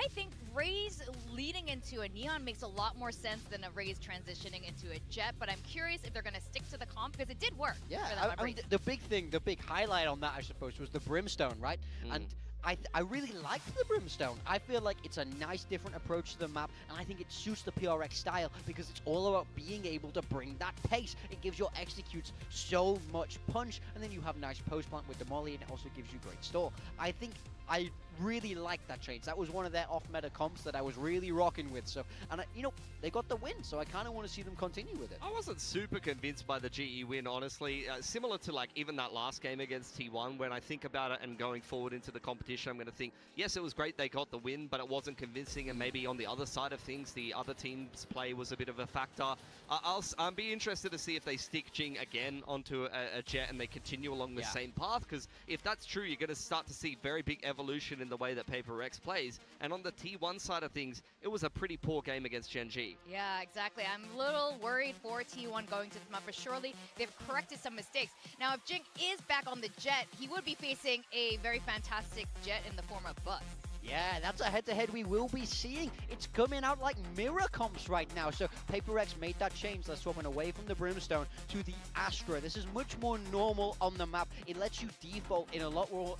think Raze leading into a Neon makes a lot more sense than a Raze transitioning into a Jet, but I'm curious if they're going to stick to the comp, because it did work. Yeah, I mean, the big thing, the big highlight on that, I suppose, was the Brimstone, right? And I really liked the Brimstone. I feel like it's a nice different approach to the map, and I think it suits the PRX style because it's all about being able to bring that pace. It gives your executes so much punch, and then you have nice post plant with the molly, and it also gives you great store. I think I really liked that change. That was one of their off-meta comps that I was really rocking with. So, and you know, they got the win, so I kind of want to see them continue with it. I wasn't super convinced by the GE win, honestly. Similar to like even that last game against T1, when I think about it and going forward into the competition, I'm going to think, yes, it was great they got the win, but it wasn't convincing, and maybe on the other side of things, the other team's play was a bit of a factor. I'll be interested to see if they stick Jing again onto a Jet and they continue along the same path, because if that's true, you're going to start to see very big evolution in the way that Paper Rex plays. And on the T1 side of things, it was a pretty poor game against Genji. Yeah, exactly. I'm a little worried for T1 going to the map, but surely they've corrected some mistakes. Now, if Jing is back on the Jet, he would be facing a very fantastic Jet in the form of Buzz. Yeah, that's a head-to-head we will be seeing. It's coming out like mirror comps right now. So Paper Rex made that change. They're swapping away from the Brimstone to the Astra. This is much more normal on the map. It lets you default in a lot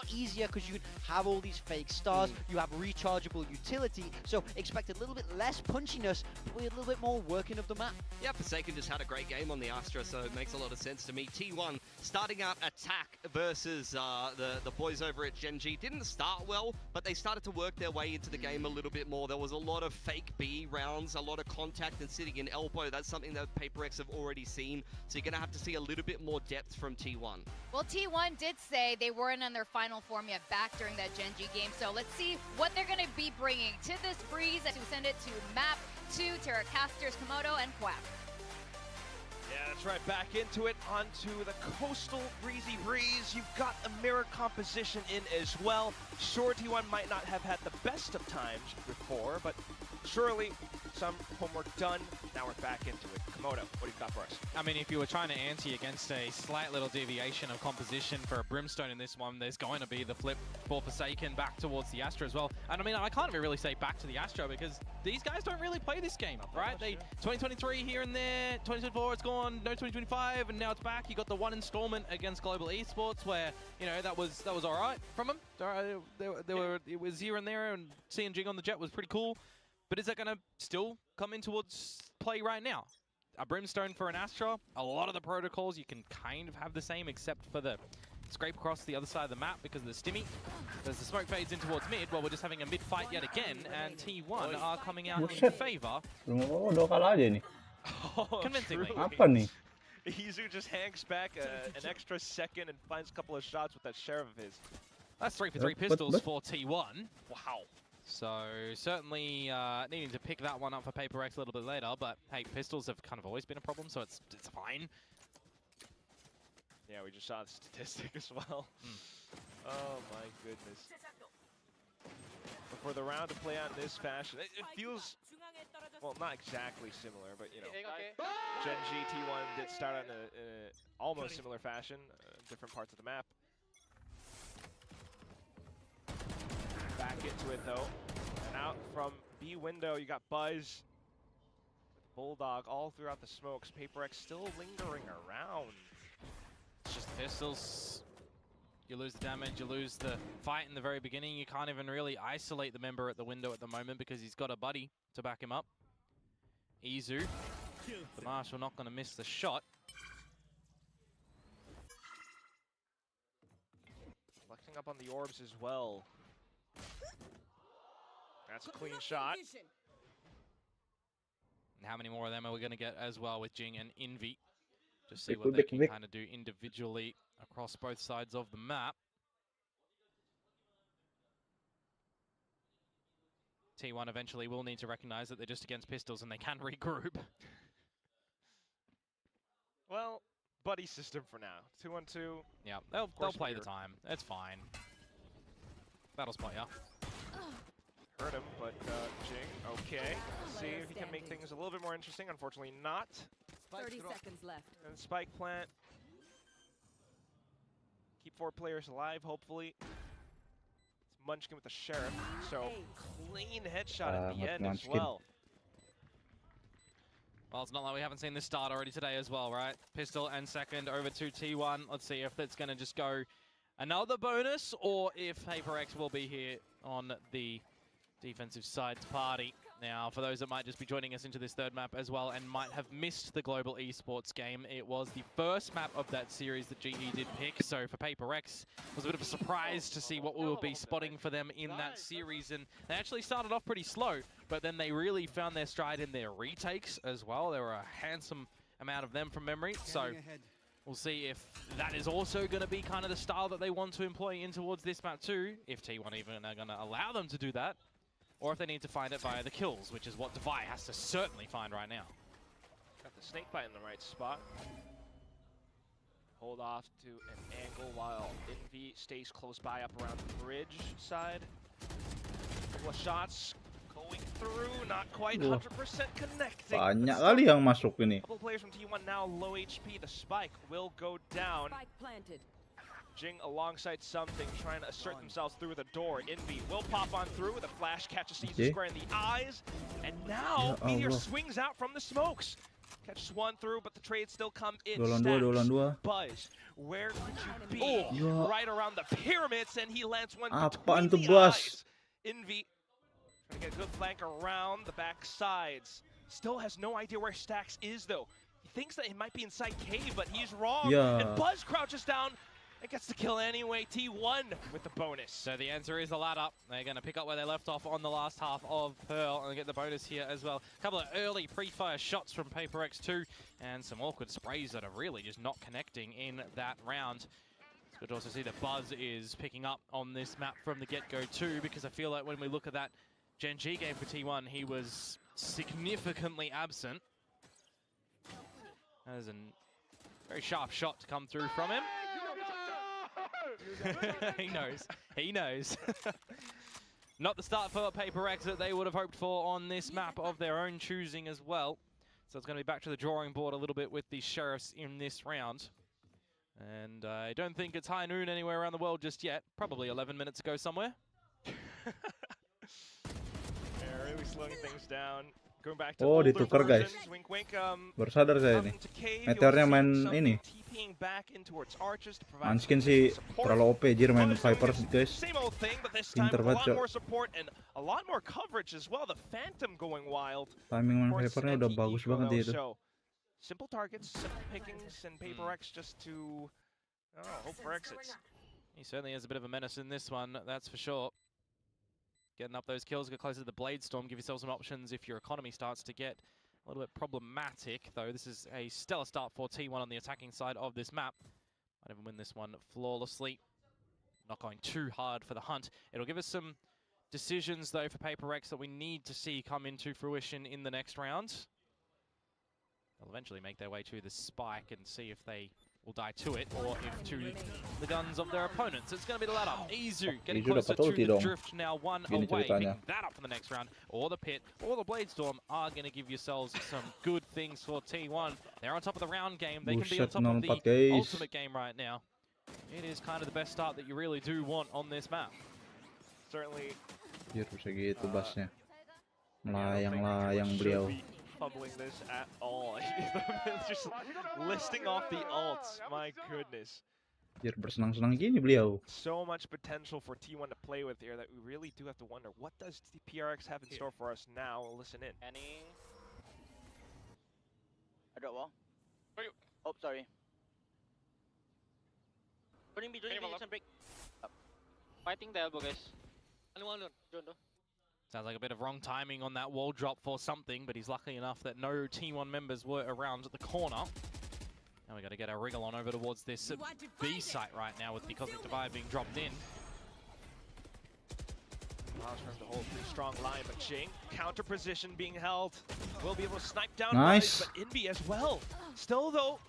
easier because you have all these fake stars. You have rechargeable utility. So expect a little bit less punchiness, but with a little bit more working of the map. Yeah, Forsaken just had a great game on the Astra, so it makes a lot of sense to me. T1 starting out attack versus the boys over at Genji. Didn't start well, but they started to work their way into the game a little bit more. There was a lot of fake B rounds, a lot of contact and sitting in elbow. That's something that Paper X have already seen. So you're going to have to see a little bit more depth from T1. Well, T1 did say they weren't in their final form yet back during that Genji game. So let's see what they're going to be bringing to this Breeze as we send it to Map 2, Terracasters, Komodo, and Quack. Yeah, that's right. Back into it, onto the coastal breezy breeze. You've got a mirror composition in as well. Sure, T1 might not have had the best of times before, but surely some homework done. Now we're back into it. Komodo, what do you got for us? I mean, if you were trying to anti against a slight little deviation of composition for a Brimstone in this one, there's going to be the flip for Forsaken back towards the Astra as well. And I mean, I can't even really say back to the Astra because these guys don't really play this game, right? They 2023 here and there, 2024 it's gone, no 2025, and now it's back. You got the one installment against Global Esports where, you know, that was all right from them. It was here and there, and seeing Jing on the jet was pretty cool. But is that going to still come in towards play right now? A Brimstone for an Astra, a lot of the protocols you can kind of have the same except for the scrape across the other side of the map because of the stimmy. As the smoke fades in towards mid, well, we're just having a mid fight yet again, and T1 are coming out in favor. Dua kalah aja nih. Convincingly. Apa nih? Izu just hangs back an extra second and finds a couple of shots with that sheriff of his. That's 3 for 3 pistols but- for T1. Wow. So certainly needing to pick that one up for Paper X a little bit later, but hey, pistols have kind of always been a problem, so it's fine. Yeah, we just saw the statistic as well. Oh my goodness. But for the round to play out in this fashion, it feels, well, not exactly similar, but you know, Gen G T1 did start out in a almost similar fashion, different parts of the map. Back into it though, and out from B window, you got Buzz, Bulldog all throughout the smokes. Paper X still lingering around. It's just pistols. You lose the damage, you lose the fight in the very beginning. You can't even really isolate the member at the window at the moment because he's got a buddy to back him up. Izu, the Marshal not going to miss the shot. Flexing up on the orbs as well. That's a clean shot. And how many more of them are we going to get as well with Jing and Envy? Just see Vic, what they Vic, can Vic. kind of do individually across both sides of the map. T1 eventually will need to recognize that they're just against pistols and they can regroup. Well, buddy system for now. 2-on-2. Yeah, they'll play the we're- time. It's fine. Battle spot, yeah. Hurt him, but Jing, okay. See if he can make things a little bit more interesting. Unfortunately not. 30 seconds left. And spike plant. Keep 4 players alive, hopefully. It's Munchkin with the sheriff. So clean headshot at the end as Munchkin. well. Well, it's not like we haven't seen this start already today as well, right? Pistol and second over to T1. Let's see if it's going to just go another bonus or if Paper X will be here on the defensive side to party. Now, for those that might just be joining us into this third map as well and might have missed the Global Esports game, it was the first map of that series that GE did pick. So for Paper X, it was a bit of a surprise to see what we will be spotting for them in that series. And they actually started off pretty slow, but then they really found their stride in their retakes as well. There were a handsome amount of them from memory. So we'll see if that is also going to be kind of the style that they want to employ in towards this map too, if T1 even are going to allow them to do that. Or if they need to find it via the kills, which is what Devi has to certainly find right now. Got the snake bite in the right spot. Hold off to an angle while Envy stays close by up around the bridge side. Couple of shots going through, not quite 100% connecting. Banyak kali yang masuk ini. Couple players from T1 now low HP. The spike will go down. Spike planted. Jing alongside something, trying to assert themselves through the door. Envy will pop on through with a flash, catches Caesar square in the eyes. And now, Meteor swings out from the smokes. Catches one through, but the trades still come in. Dua. Buzz, where could you be? Right around the pyramids, and he lands one Apaan between tuh, the Buzz? eyes. Envy trying to get a good flank around the back sides. Still has no idea where Stax is, though. He thinks that he might be inside cave, but he's wrong. Yeah. And Buzz crouches down. It gets the kill anyway. T1 with the bonus. So the answer is the ladder. They're going to pick up where they left off on the last half of Pearl and get the bonus here as well. A couple of early pre-fire shots from Paper X2 and some awkward sprays that are really just not connecting in that round. It's good to also see that Buzz is picking up on this map from the get-go too, because I feel like when we look at that Gen G game for T1, he was significantly absent. That is a very sharp shot to come through from him. He knows. He knows. Not the start for Paper X that they would have hoped for on this map of their own choosing as well. So it's going to be back to the drawing board a little bit with the Sheriffs in this round. And I don't think it's high noon anywhere around the world just yet. Probably 11 minutes ago somewhere. Yeah, really slowing things down. Going back to Oh, older ditukar guys. versions. Wink, wink. Baru sadar saya nih. Meteornya main ini. Manskin sih terlalu OP jir main Viper guys. Same old thing, but this Pinter time a banget, lot more support and a lot more coverage as well. The Phantom going wild. Timing main Vipernya udah bagus banget dia itu. So, simple targets, simple pickings, and Paper X just to hope for exits. He certainly is a bit of a menace in this one, that's for sure. Getting up those kills, get closer to the Blade Storm, give yourself some options if your economy starts to get a little bit problematic, though this is a stellar start for T1 on the attacking side of this map. Might even win this one flawlessly. Not going too hard for the hunt. It'll give us some decisions, though, for Paper X that we need to see come into fruition in the next round. They'll eventually make their way to the spike and see if they will die to it, or if to the guns of their opponents. It's going to be the latter. Izu getting closer to the drift now, one away. Picking that up for the next round, or the pit, or the Blade Storm are going to give yourselves some good things for T1. They're on top of the round game. They can be on top of the ultimate game right now. It is kind of the best start that you really do want on this map. Certainly. Jir bisa gitu bassnya. Melayang-layang beliau. Fumbling this at all. Just listing off the ults. My goodness. Jir bersenang-senang gini beliau. So much potential for T1 to play with here that we really do have to wonder, what does PRX have in store for us now? Listen in. Scanning. I drop wall. Oh, sorry. Joining B, break. Fighting the elbow, guys. Anyone, John? Sounds like a bit of wrong timing on that wall drop for something, but he's lucky enough that no T1 members were around at the corner. Now we got to get our wriggle on over towards this B site right now with the Cosmic Divide being dropped in. Allows for him to hold a pretty strong line, but Jing, counter position being held. Will be able to snipe down Nice. Rise, but Invi as well. Still though,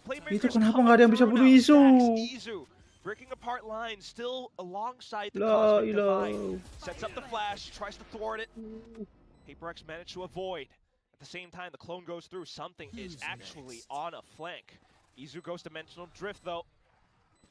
Itu playmakers kenapa nggak ada yang bisa bunuh Izu? Izu breaking apart lines, still alongside the La Cosmic Divide. ilah. Sets up the flash, tries to thwart it. Paper X managed to avoid. At the same time, the clone goes through. Something is actually on a flank. Izu goes Dimensional Drift though.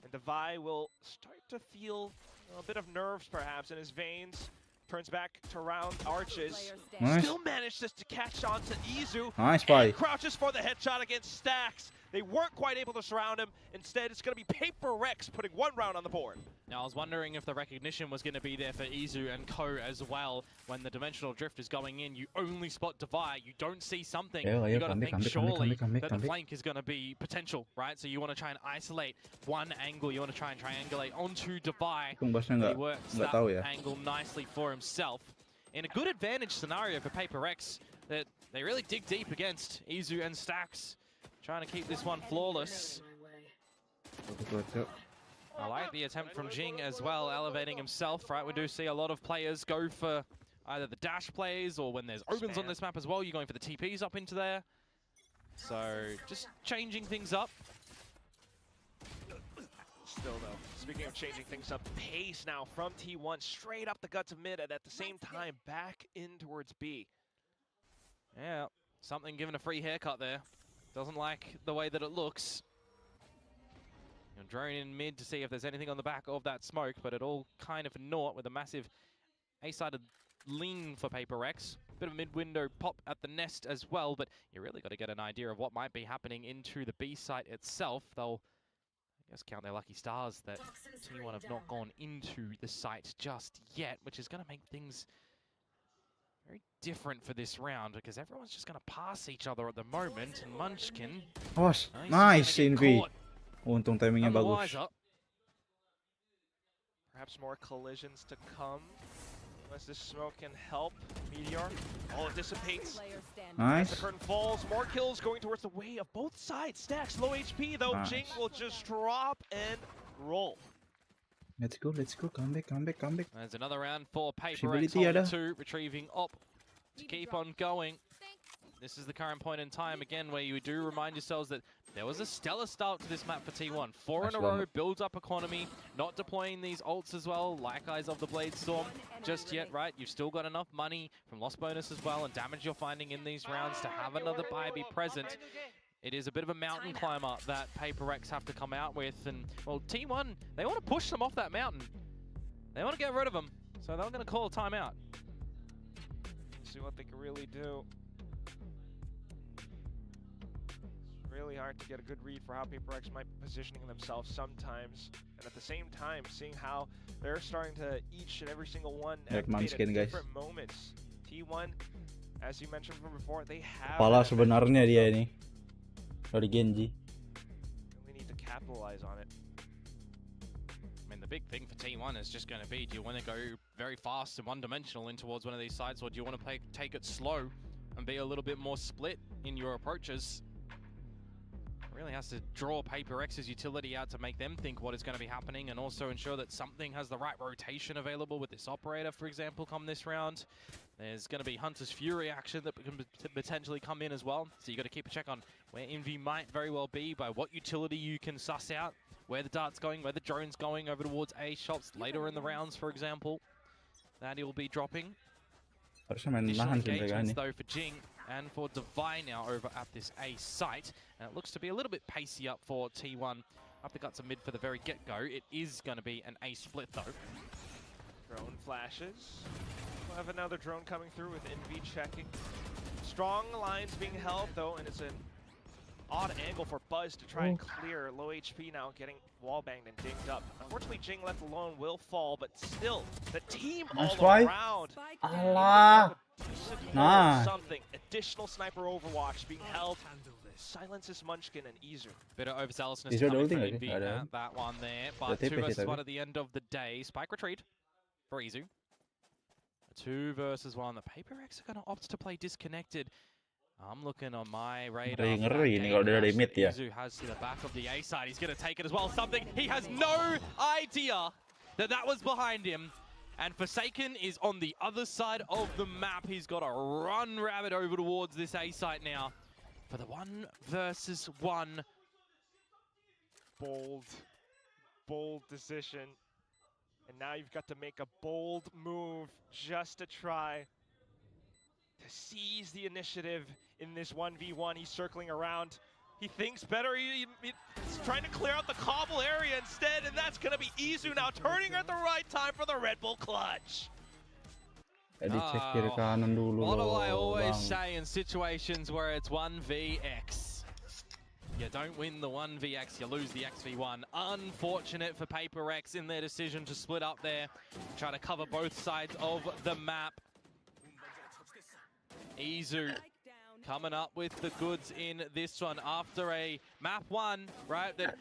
And Divide will start to feel a bit of nerves perhaps in his veins. Turns back to round arches. Nice. Still manages to catch on to Izu. Nice play. And crouches for the headshot against Stacks. They weren't quite able to surround him. Instead, it's going to be Paper Rex putting one round on the board. Now, I was wondering if the recognition was going to be there for Izu and Co as well. When the Dimensional Drift is going in, you only spot Divide. You don't see something. You got to think surely that the flank is going to be potential, right? So you want to try and isolate one angle. You want to try and triangulate onto Divide. He works that angle nicely for himself. In a good advantage scenario for Paper X, that they really dig deep against Izu and Stacks. Trying to keep this one flawless. I like the attempt from Jing as well, elevating himself, right? We do see a lot of players go for either the dash plays or when there's opens on this map as well, you're going for the TPs up into there. So just changing things up. Still though, speaking of changing things up, pace now from T1 straight up the guts of mid and at the same time back in towards B. Yeah, something given a free haircut there. Doesn't like the way that it looks. You know, drone in mid to see if there's anything on the back of that smoke, but it all kind of naught with a massive A-sided lean for Paper X. Bit of a mid-window pop at the nest as well, but you really got to get an idea of what might be happening into the B site itself. They'll, I guess, count their lucky stars that T1 have not gone into the site just yet, which is going to make things very different for this round because everyone's just going to pass each other at the moment. And Munchkin, nice Invi. Untung timingnya bagus. Perhaps more collisions to come. Unless this smoke can help. Meteor. Oh, it dissipates. Nice. The curtain falls. More kills going towards the way of both sides. Stacks low HP though. Nice. Jing will just drop and roll. Let's go, come back. There's another round for Paper X, 2, retrieving op to keep on going. This is the current point in time, again, where you do remind yourselves that there was a stellar start to this map for T1. 4 in a row, builds up economy, not deploying these ults as well, like Eyes of the Blade Storm just yet, right? You've still got enough money from lost bonus as well and damage you're finding in these rounds to have another buy be present. It is a bit of a mountain climber that PaperX have to come out with, and, well, T1, they want to push them off that mountain. They want to get rid of them, so they're going to call a timeout. See what they can really do. Really hard to get a good read for how PaperX might be positioning themselves sometimes, and at the same time seeing how they're starting to each and every single one activate at different moments. T1, as you mentioned from before, they have kepala sebenarnya dia ini dari Genji. We need to capitalize on it. I mean, the big thing for T1 is just going to be, do you want to go very fast and one-dimensional in towards one of these sides, or do you want to take it slow and be a little bit more split in your approaches? Really has to draw PaperX's utility out to make them think what is going to be happening, and also ensure that something has the right rotation available with this operator, for example, come this round. There's going to be Hunter's Fury action that can potentially come in as well, so you got to keep a check on where Envy might very well be, by what utility you can suss out, where the dart's going, where the drone's going over towards A shops later in the rounds, for example. That he'll be dropping. Harusnya main Additional nahan sih mereka engagements ini. though for Jing and for Divine now over at this A site, and it looks to be a little bit pacey up for T1 up the guts of mid for the very get-go. It is going to be an A split though. Drone flashes. We'll have another drone coming through with Envy checking. Strong lines being held though, and it's an odd angle for Buzz to try and clear. Low HP now, getting wall banged and dinged up. Unfortunately, Jing left alone will fall, but still, the team all around. Alah. Nah. Something. Additional sniper overwatch being held. Silences Munchkin and Izu. Bit of overzealousness Izu coming ulting from lagi? Envy Ada. at that one there, but TP 2 sih versus tadi. 1 at the end of the day. Spike retreat for Izu. 2 versus 1. The PaperX are going to opt to play disconnected. I'm looking on my radar. Ngeri ini kalau dia dari mid ya. Izu has to the back of the A side. He's going to take it as well. Something he has no idea that was behind him. And Forsaken is on the other side of the map. He's got to run rabbit over towards this A site now for the 1 versus 1. Bold decision. And now you've got to make a bold move just to try to seize the initiative in this 1v1. He's circling around. He thinks better. He's trying to clear out the cobble area instead, and that's going to be Izu now turning at the right time for the Red Bull clutch. Dicek kiri kanan dulu What do loh, I always Bang. say in situations where it's 1vx? You don't win the 1vx, you lose the xv1. Unfortunate for PaperX in their decision to split up there, try to cover both sides of the map. Izu coming up with the goods in this one after a map 1, right, that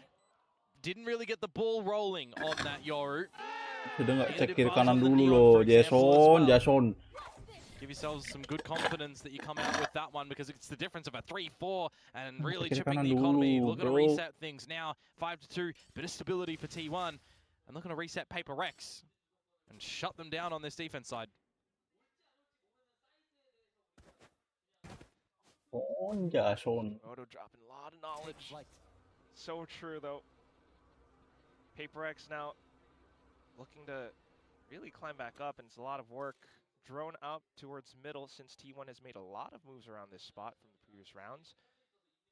didn't really get the ball rolling on that Yoru. Sudah nggak cek kiri kanan dulu loh, Jason. Give yourselves some good confidence that you come out with that one, because it's the difference of a 3-4 and really chipping the economy. Looking to reset things now, 5-2, bit of stability for T1, and looking to reset PaperX and shut them down on this defense side. Jason. Moto dropping a lot of knowledge. So true though. PaperX now looking to really climb back up, and it's a lot of work. Drone up towards middle, since T1 has made a lot of moves around this spot from the previous rounds.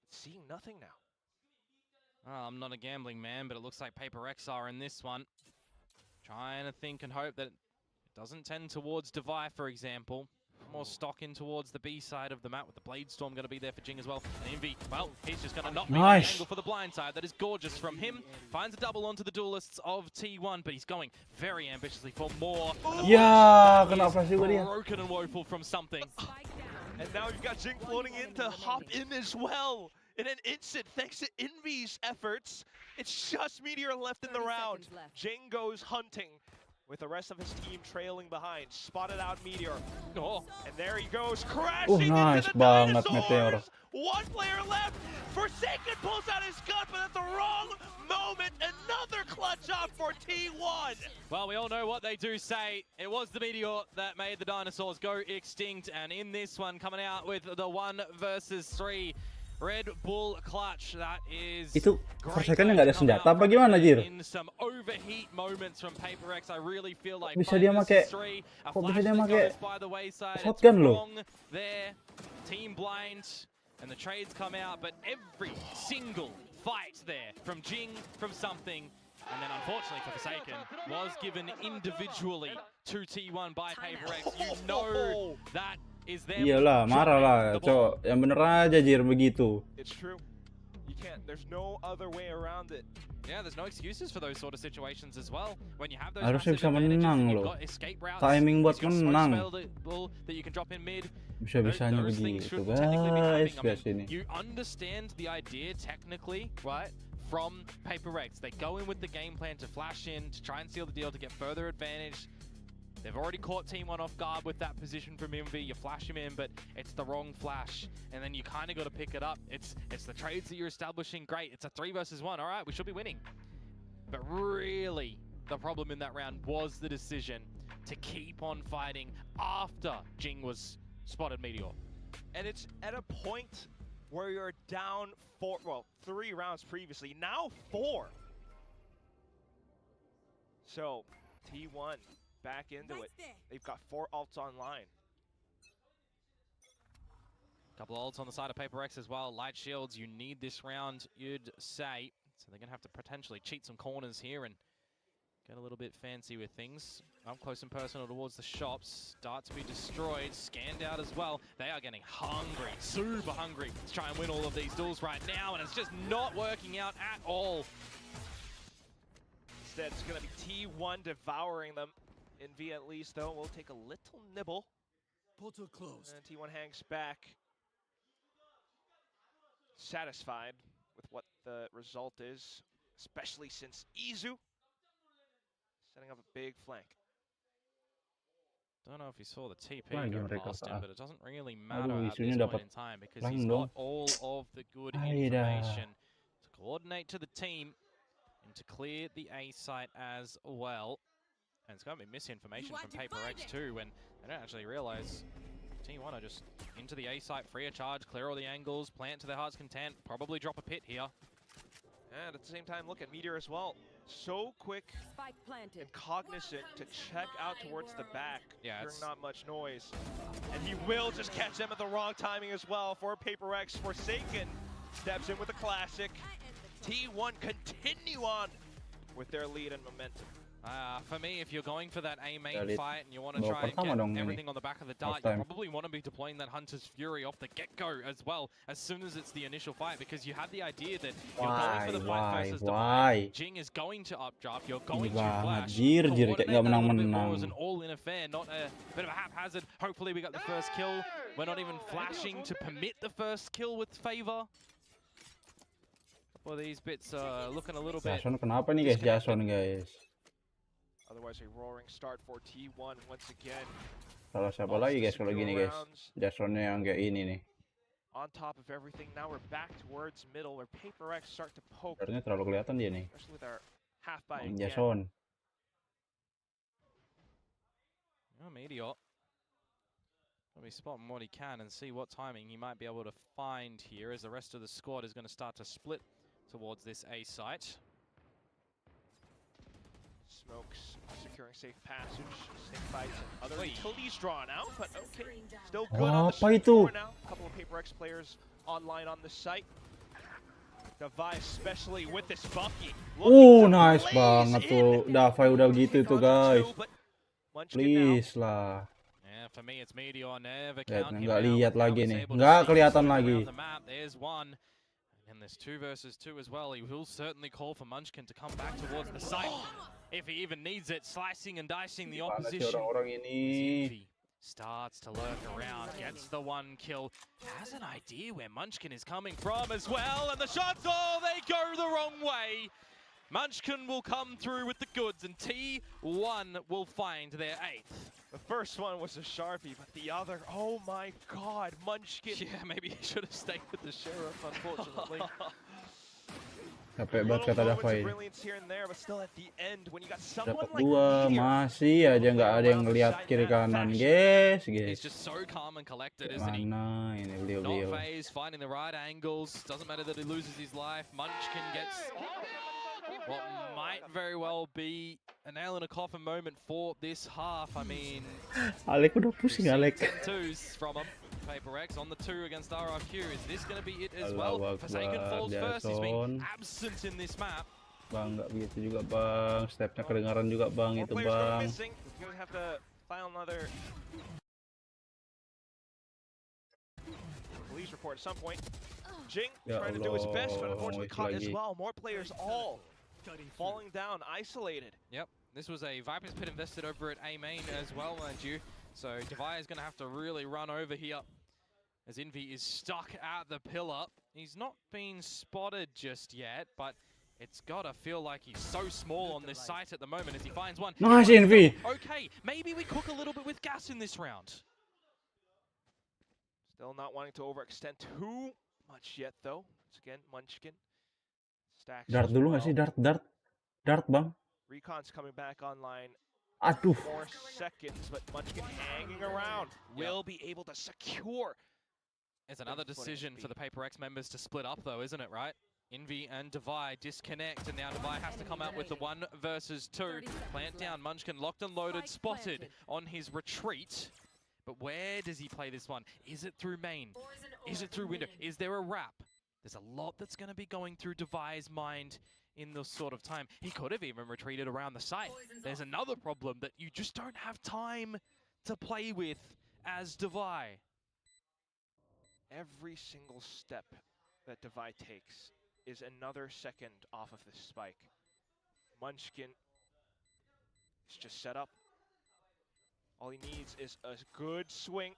Seeing nothing now. I'm not a gambling man, but it looks like PaperX are in this one. Trying to think and hope that it doesn't tend towards Devi, for example. More stock in towards the B side of the map, with the Blade Storm going to be there for Jing as well. And Envy, well, he's just going to not make an angle for the blind side. That is gorgeous from him. Finds a double onto the duelists of T1, but he's going very ambitiously for more. Ya, kena flash juga dia. Broken and woeful from something. And now you've got Jing floating in to hop in as well. In an instant, thanks to Envy's efforts, it's just Meteor left in the round. Jing goes hunting. with the rest of his team trailing behind. Spotted out Meteor. Oh. And there he goes, crashing nice into the banget dinosaurs! Meteor. One player left. Forsaken pulls out his gun, but at the wrong moment, another clutch up for T1. Well, we all know what they do say. It was the Meteor that made the dinosaurs go extinct, and in this one, coming out with the 1 versus 3 Red Bull clutch. That is Itu Forsaken nggak ada senjata apa gimana, Jir? In some overheat moments from Paper X, I really feel like Bisa dia make, kok bisa dia make shotgun loh? There, team blind, and the trades come out, but every single fight there from Jing, from something, and then unfortunately for Forsaken, was given individually to T1 by Paper X. You know that is them. Iyalah, marah lah, cok. Yang bener aja, Jir, begitu. It's true. You can't. There's no other way around it. Yeah, there's no excuses for those sort of situations as well. When you have those Harusnya massive bisa advantages, menang you've loh. got escape routes, Timing buat you've got menang. smoke spell that you can drop in mid. Bisa-bisanya Those things begitu, should technically be guys. happening. I Guys, ini. mean, you understand the idea technically, right? From Paper X, they go in with the game plan to flash in, to try and seal the deal, to get further advantage. They've already caught T1 off guard with that position from Envy. You flash him in, but it's the wrong flash. And then you kind of got to pick it up. It's the trades that you're establishing. Great. It's a 3 versus 1. All right, we should be winning. But really, the problem in that round was the decision to keep on fighting after Jing was spotted Meteor. And it's at a point where you're down 3 rounds previously, now 4. So, T1 back into it. They've got 4 ults online. Couple of ults on the side of Paper X as well. Light shields, you need this round, you'd say. So they're going to have to potentially cheat some corners here and get a little bit fancy with things. Up close and personal towards the shops. Start to be destroyed, scanned out as well. They are getting hungry, super hungry to try and win all of these duels right now, and it's just not working out at all. Instead, it's going to be T1 devouring them. Envy at least, though, will take a little nibble. Portal closed. And T1 hangs back, satisfied with what the result is, especially since Izu setting up a big flank. Don't know if you saw the TP Lagi go mereka, past him, ah. but it doesn't really matter Aduh, at isunya this point dapat in time because lain he's dong. got all of the good Ay, information to coordinate to the team and to clear the A site as well. And it's going to be misinformation from Paper X too when they don't actually realize T1 are just into the A site, free of charge, clear all the angles, plant to their heart's content, probably drop a pit here. And at the same time, look at Meteor as well. So quick Spike planted. and cognizant to check out towards the back, Yeah, hearing it's not much noise. And he will just catch them at the wrong timing as well for Paper X. Forsaken steps in with a classic. T1 continue on with their lead and momentum. For me, if you're going for that A main Galit. fight and you want to Bawa try and pertama dong get ini. everything on the back of the dart, you Halftime. probably want to be deploying that Hunter's Fury off the get-go as well, as soon as it's the initial fight, because you have the idea that you're going for the fight versus the Why? Jing is going to updraft, you're going to banget, flash. Jir, kayak Coordinate nggak that a little bit menang-menang. more as an all-in affair, not a bit of a haphazard. Hopefully we got the first kill. We're not even flashing to permit the first kill with favor. Well, these bits are looking a little bit... Jason kenapa nih guys? Jason guys. Otherwise, a roaring start for T1 once again. Kalau siapa lagi guys kalau gini guys? Jasonnya yang kayak ini nih. On top of everything, now we're back towards middle where Paper X start to poke, Sebenarnya terlalu kelihatan dia nih. especially with our half buy Yang again. Jason. Oh, Meteor. Let me spot him what he can and see what timing he might be able to find here as the rest of the squad is going to start to split towards this A site. Smokes securing safe passage, safe fights, and other utilities drawn out, but okay, still good on the Apa itu? score now. A couple of Paper X players online on the site. Device, especially with this Bucky. Nice banget tuh. Davai udah gitu tuh guys. Please lah. Yeah, for me it's Meteor. Never Lihat, count him nggak out. lihat Now lagi he's nih. able to Nggak see kelihatan around lagi. the map. There's one. And there's 2 versus 2 as well. He will certainly call for Munchkin to come back towards the site. If he even needs it, slicing and dicing the Mana sih opposition. orang-orang ini? Envy starts to lurk around, gets the 1 kill, has an idea where Munchkin is coming from as well, and the shots, oh, they go the wrong way. Munchkin will come through with the goods, and T1 will find their 8th. The first one was a Sharpie, but the other, oh my god, Munchkin. Yeah, maybe he should have stayed with the Sheriff, unfortunately. Capek banget kata Davai. Dapat 2, masih aja nggak ada yang ngeliat kiri kanan, guys. He's just so calm and collected, isn't he? Mana ini beliau-beliau. Not phased, finding the right angles. Doesn't matter that he loses his life. Munchkin gets what might very well be a nail in a coffin moment for this half. I mean, Alek udah pusing, Alek. 10-2s from him. Paper X on the 2 against RRQ. Is this going to be it as well? Forsaken falls first. He's been absent in this map. Bang, nggak begitu juga, Bang. Stepnya kedengaran juga, Bang. Itu, Bang. Police report at some point. Jing trying to do his best, but unfortunately caught as well. More players all falling down, isolated. Yep, this was a Viper's Pit invested over at A main as well, mind you. So Devi is going to have to really run over here as Envy is stuck at the pillar. He's not been spotted just yet, but it's got to feel like he's so small on this site at the moment as he finds one. Nice, Envy! Okay, maybe we cook a little bit with gas in this round. Still not wanting to overextend too much yet, though. Once again, Munchkin. Stacks Dart dulu nggak sih? Dart, Bang. Recon's coming back online. Aduh. 4 seconds, but Munchkin hanging around. Will be able to secure. It's another decision for the Paper X members to split up, though, isn't it, right? Envy and Devi disconnect, and now Devi has to come out with the 1 versus 2. Plant down, Munchkin locked and loaded, spotted on his retreat. But where does he play this one? Is it through main? Is it through window? Is there a wrap? There's a lot that's going to be going through Devi's mind in this sort of time. He could have even retreated around the site. There's another problem that you just don't have time to play with as Devi. Every single step that Devi takes is another second off of this spike. Munchkin is just set up. All he needs is a good swing.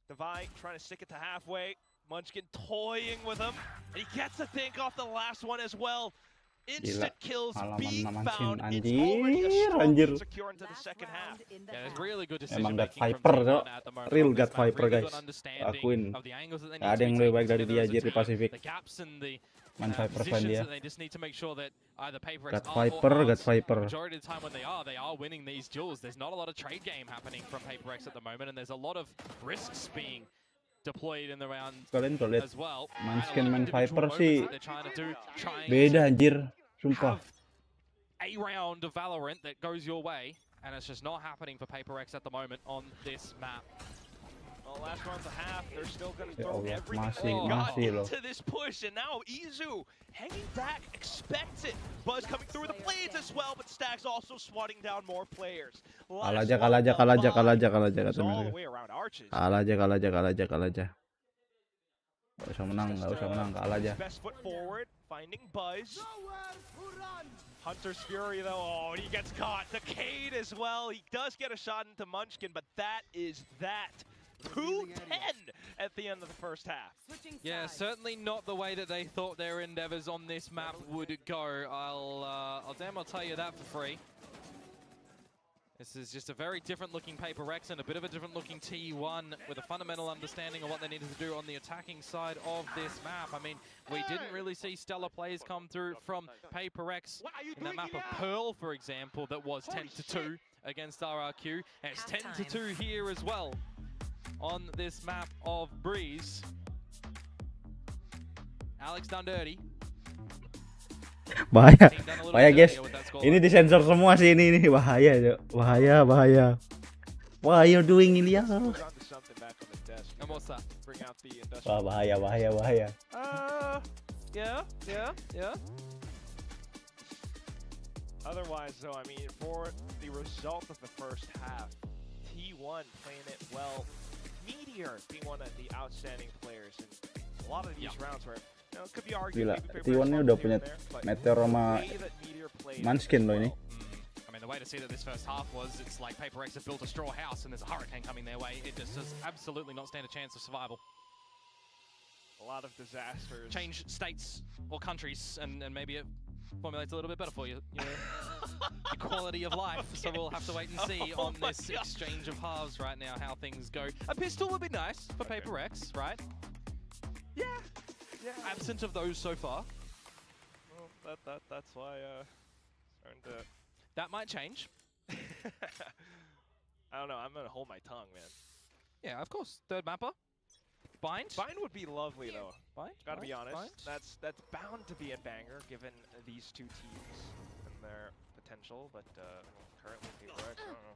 Devi trying to stick it to halfway. Munchkin toying with him. And he gets a think off the last one as well. Instant kills being found. It's already a strong secure into the second half. Yeah, it's really good decision Emang God making Viper, from kok. T1 at the moment. Real on this God map. Viper, Really guys. good understanding Akuin. of the angles that they need Nggak ada to yang be lebih baik taking dari together dia as a Jir di team. Pacific. The gaps and the Man Viper fan positions dia. that they just need to make sure that either Paper X God are Viper, or God aren't. Viper. Majority of the time when they are winning these duels. There's not a lot of trade game happening from Paper X at the moment, and there's a lot of risks being deployed in the round Kalian kalau lihat as well. Munchkin And a lot main of individual Viper sih moments that they're trying to do, trying beda, to anjir. Sumpah. have a round of Valorant that goes your way, and it's just not happening for Paper X at the moment on this map. Well, last round of the half, they're still going to Ya throw Allah, everything they got masih loh. into this push, and now Izu hanging back, expects it. Buzz coming through the blades as well, but Stack's also swatting down more players. Kalah aja katanya. All the way around Arches. Kalah aja. Gak usah menang, kalah aja. Best foot forward, finding Buzz. Hunter's Fury though, oh, he gets caught. The Cade as well. He does get a shot into Munchkin, but that is that. 2-10 at the end of the first half. Yeah, certainly not the way that they thought their endeavors on this map would go. I'll tell you that for free. This is just a very different looking Paper X and a bit of a different looking T1 with a fundamental understanding of what they needed to do on the attacking side of this map. I mean, we didn't really see stellar plays come through from Paper X in that map of Pearl, for example, that was 10-2 against RRQ. And it's 10-2 here as well on this map of Breeze. Alex done dirty. Bahaya guys, ini disensor semua sih ini bahaya. Why you doing Ilya? Wah bahaya. Yeah. Otherwise, though, I mean, for the result of the first half, T1 playing it well. Meteor being one of the outstanding players in a lot of these rounds where. No, could be argued, Gila, T1 ini udah punya Meteor sama Munchkin loh ini. I mean, the way to see that this first half was, it's like Paper X have built a straw house and there's a hurricane coming their way. It just does absolutely not stand a chance of survival. A lot of disasters. Change states or countries and maybe it formulates a little bit better for you. Your quality of life. So we'll have to wait and see on this exchange of halves right now how things go. A pistol would be nice for Paper X, right? Yeah. Absent of those so far. Well, that's why starting to. That might change. I don't know. I'm gonna hold my tongue, man. Yeah, of course. Third mapper. Bind. Bind would be lovely though. Bind. Gotta be honest. Bind. That's bound to be a banger given these two teams and their potential. But currently, Paper X, I don't know.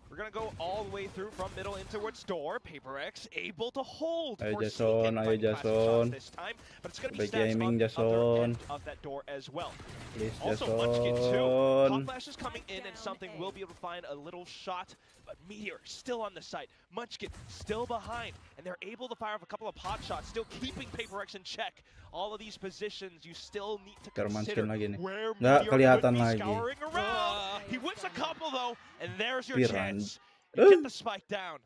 We're gonna go all the way through from middle in towards door. Paper X able to hold Ayo for Jason, sneak in ayo by the classic shots Jason. this time, but it's gonna be Baik stats gaming, on the other Jason. end of that door as well. Please, Also, Munchkin too. Hot Jason. Flash is coming in, and something will be able to find a little shot. But Meteor still on the site. Munchkin still behind, and they're able to fire off a couple of pot shots, still keeping Paper X in check. All of these positions, you still need to Biar consider Munchkin lagi nih. where Nggak Meteor kelihatan could be lagi. scouring around. He whips a couple though, and there's your Piran. chance. You get the spike down.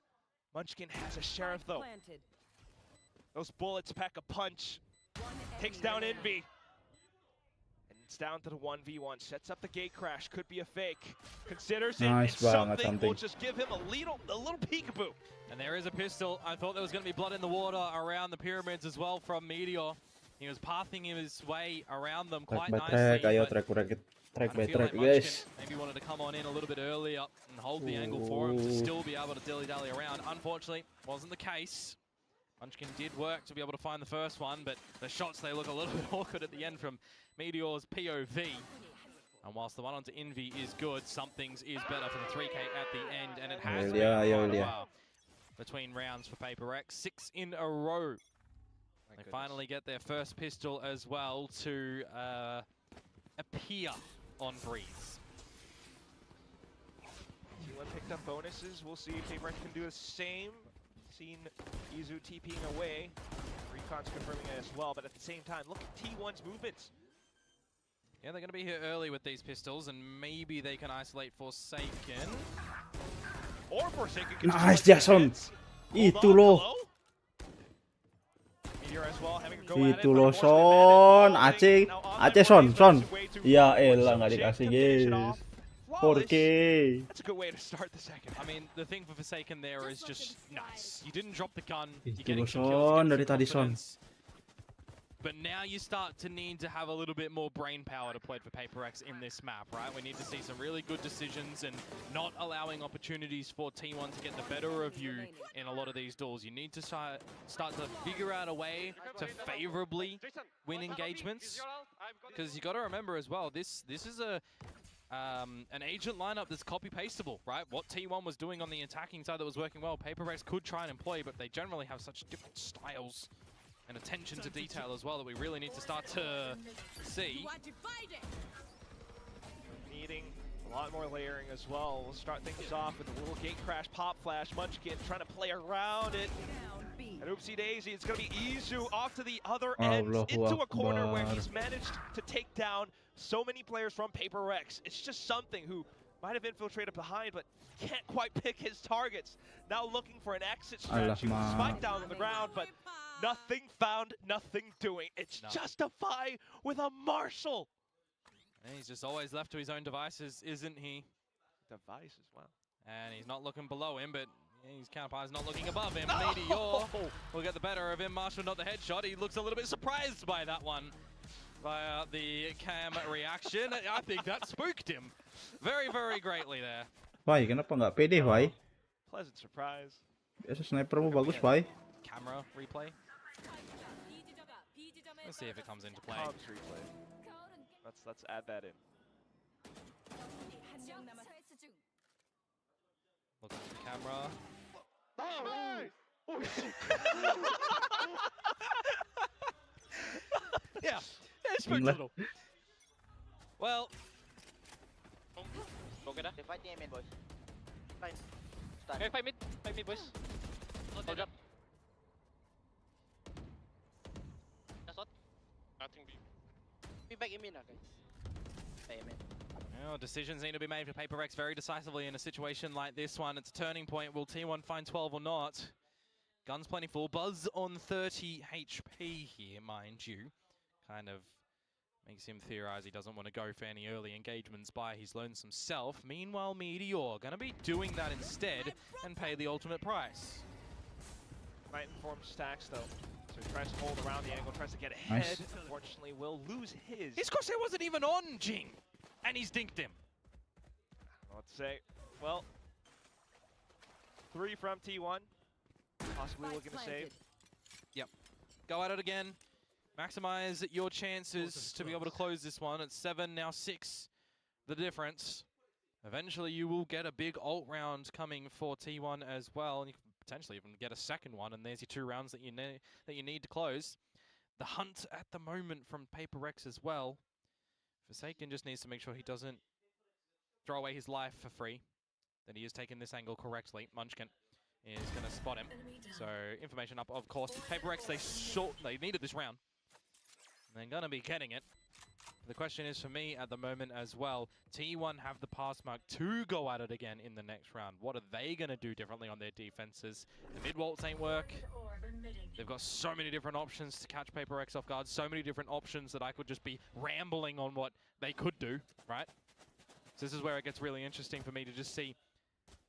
Munchkin has a sheriff though. Planted. Those bullets pack a punch. One Takes enemy down remaining. Envy. And it's down to the 1v1. Sets up the gate crash. Could be a fake. Considers it. Nice And banget, something will something. just give him a little peekaboo. And there is a pistol. I thought there was going to be blood in the water around the pyramids as well from Meteor. He was pathing his way around them Track quite by nicely. track, ayo but track I by feel track, like guys. Munchkin maybe wanted to come on in a little bit earlier and hold the angle for him to still be able to dilly-dally around. Unfortunately, wasn't the case. Munchkin did work to be able to find the first one, but the shots, they look a little bit awkward at the end from Meteor's POV. And whilst the one onto Envy is good, something's is better for the 3K at the end, and it has been Yeah, quite a yeah. while between rounds for Paper X. 6 in a row. They finally get their first pistol as well to appear on Breeze. T1 picked up bonuses. We'll see if Paper X can do the same. Seen Izu TPing away. Recon's confirming it as well, but at the same time, look at T1's movements. Yeah, they're going to be here early with these pistols, and maybe they can isolate Forsaken. Or Forsaken can Nice, just Jason. Hold Itu on, loh. hello? Meteor as well, having a go at it, Itu but loh, unfortunately, Son. Bandit Aceh. falling. Now on Aceh, their Son, way, Son. makes way too Ya far. elah, So nggak Jake dikasih, to finish it guys. off. Flawless. 4K. That's a good way to start the second. I mean, the thing for Forsaken there is just nice. You didn't drop the gun. Itu You're getting loh, some kills, Son. getting Dari some tadi, Son. confidence. But now you start to need to have a little bit more brain power to play for Paper X in this map, right? We need to see some really good decisions and not allowing opportunities for T1 to get the better of you in a lot of these duels. You need to start to figure out a way to favorably win engagements. Because you got to remember as well, this is an agent lineup that's copy-pastable, right? What T1 was doing on the attacking side that was working well, Paper X could try and employ, but they generally have such different styles and attention to detail as well that we really need to start to see. Needing a lot more layering as well. We'll start things off with a little gate crash, pop flash, Munchkin trying to play around it. And oopsie daisy, it's going to be Izu off to the other end, Allahu into a corner where Akbar. he's managed to take down so many players from Paper X. It's just something who might have infiltrated behind, but can't quite pick his targets. Now looking for an exit strategy with a spike down on the ground, but nothing found, nothing doing. It's Justify with a Marshall. And he's just always left to his own devices, isn't he? Devices, wow. And he's not looking below him, but his counterpart is not looking above him. Meteor will get the better of him. Marshall not the headshot. He looks a little bit surprised by that one. By the cam reaction. I think that spooked him very, very greatly there. Vai, kenapa nggak pede, Vai? Pleasant surprise. Biasa snipermu bagus, Vai. Camera replay. Let's see if it comes into play. Comms replay. Let's add that in. Look at the camera. Yeah, it spooked a little. Well, Okay na. They fight the main, boys. Fine. Okay, 5 mid. 5 mid, boys. Hold up. That's what? Nothing B. Be back in main, guys. Stay in main. well, decisions need to be made for Paper X very decisively in a situation like this one. It's a turning point. Will T1 find 12 or not? Guns plentiful. Buzz on 30 HP here, mind you. Kind of Makes him theorize he doesn't want to go for any early engagements by his lonesome self. Meanwhile, Meteor going to be doing that instead and pay the ultimate price. Right informed stacks though. So he tries to hold around the angle, tries to get ahead. Nice. Unfortunately, will lose his. His crosshair wasn't even on Jing, and he's dinked him. Let's say, well, 3 from T1. Possibly looking to save. Yep. Go at it again. Maximize your chances to be able to close this one. It's 7, now 6, the difference. Eventually you will get a big ult round coming for T1 as well, and you can potentially even get a second one, and there's your 2 rounds that you need to close. The hunt at the moment from Paper Rex as well. Forsaken just needs to make sure he doesn't throw away his life for free, that he is taking this angle correctly. Munchkin is going to spot him. So information up, of course. Paper Rex, they needed this round. They're going to be getting it. The question is for me at the moment as well, T1 have the pass mark to go at it again in the next round. What are they going to do differently on their defenses? The mid-waltz ain't work. They've got so many different options to catch Paper X off guard, so many different options that I could just be rambling on what they could do, right? So this is where it gets really interesting for me to just see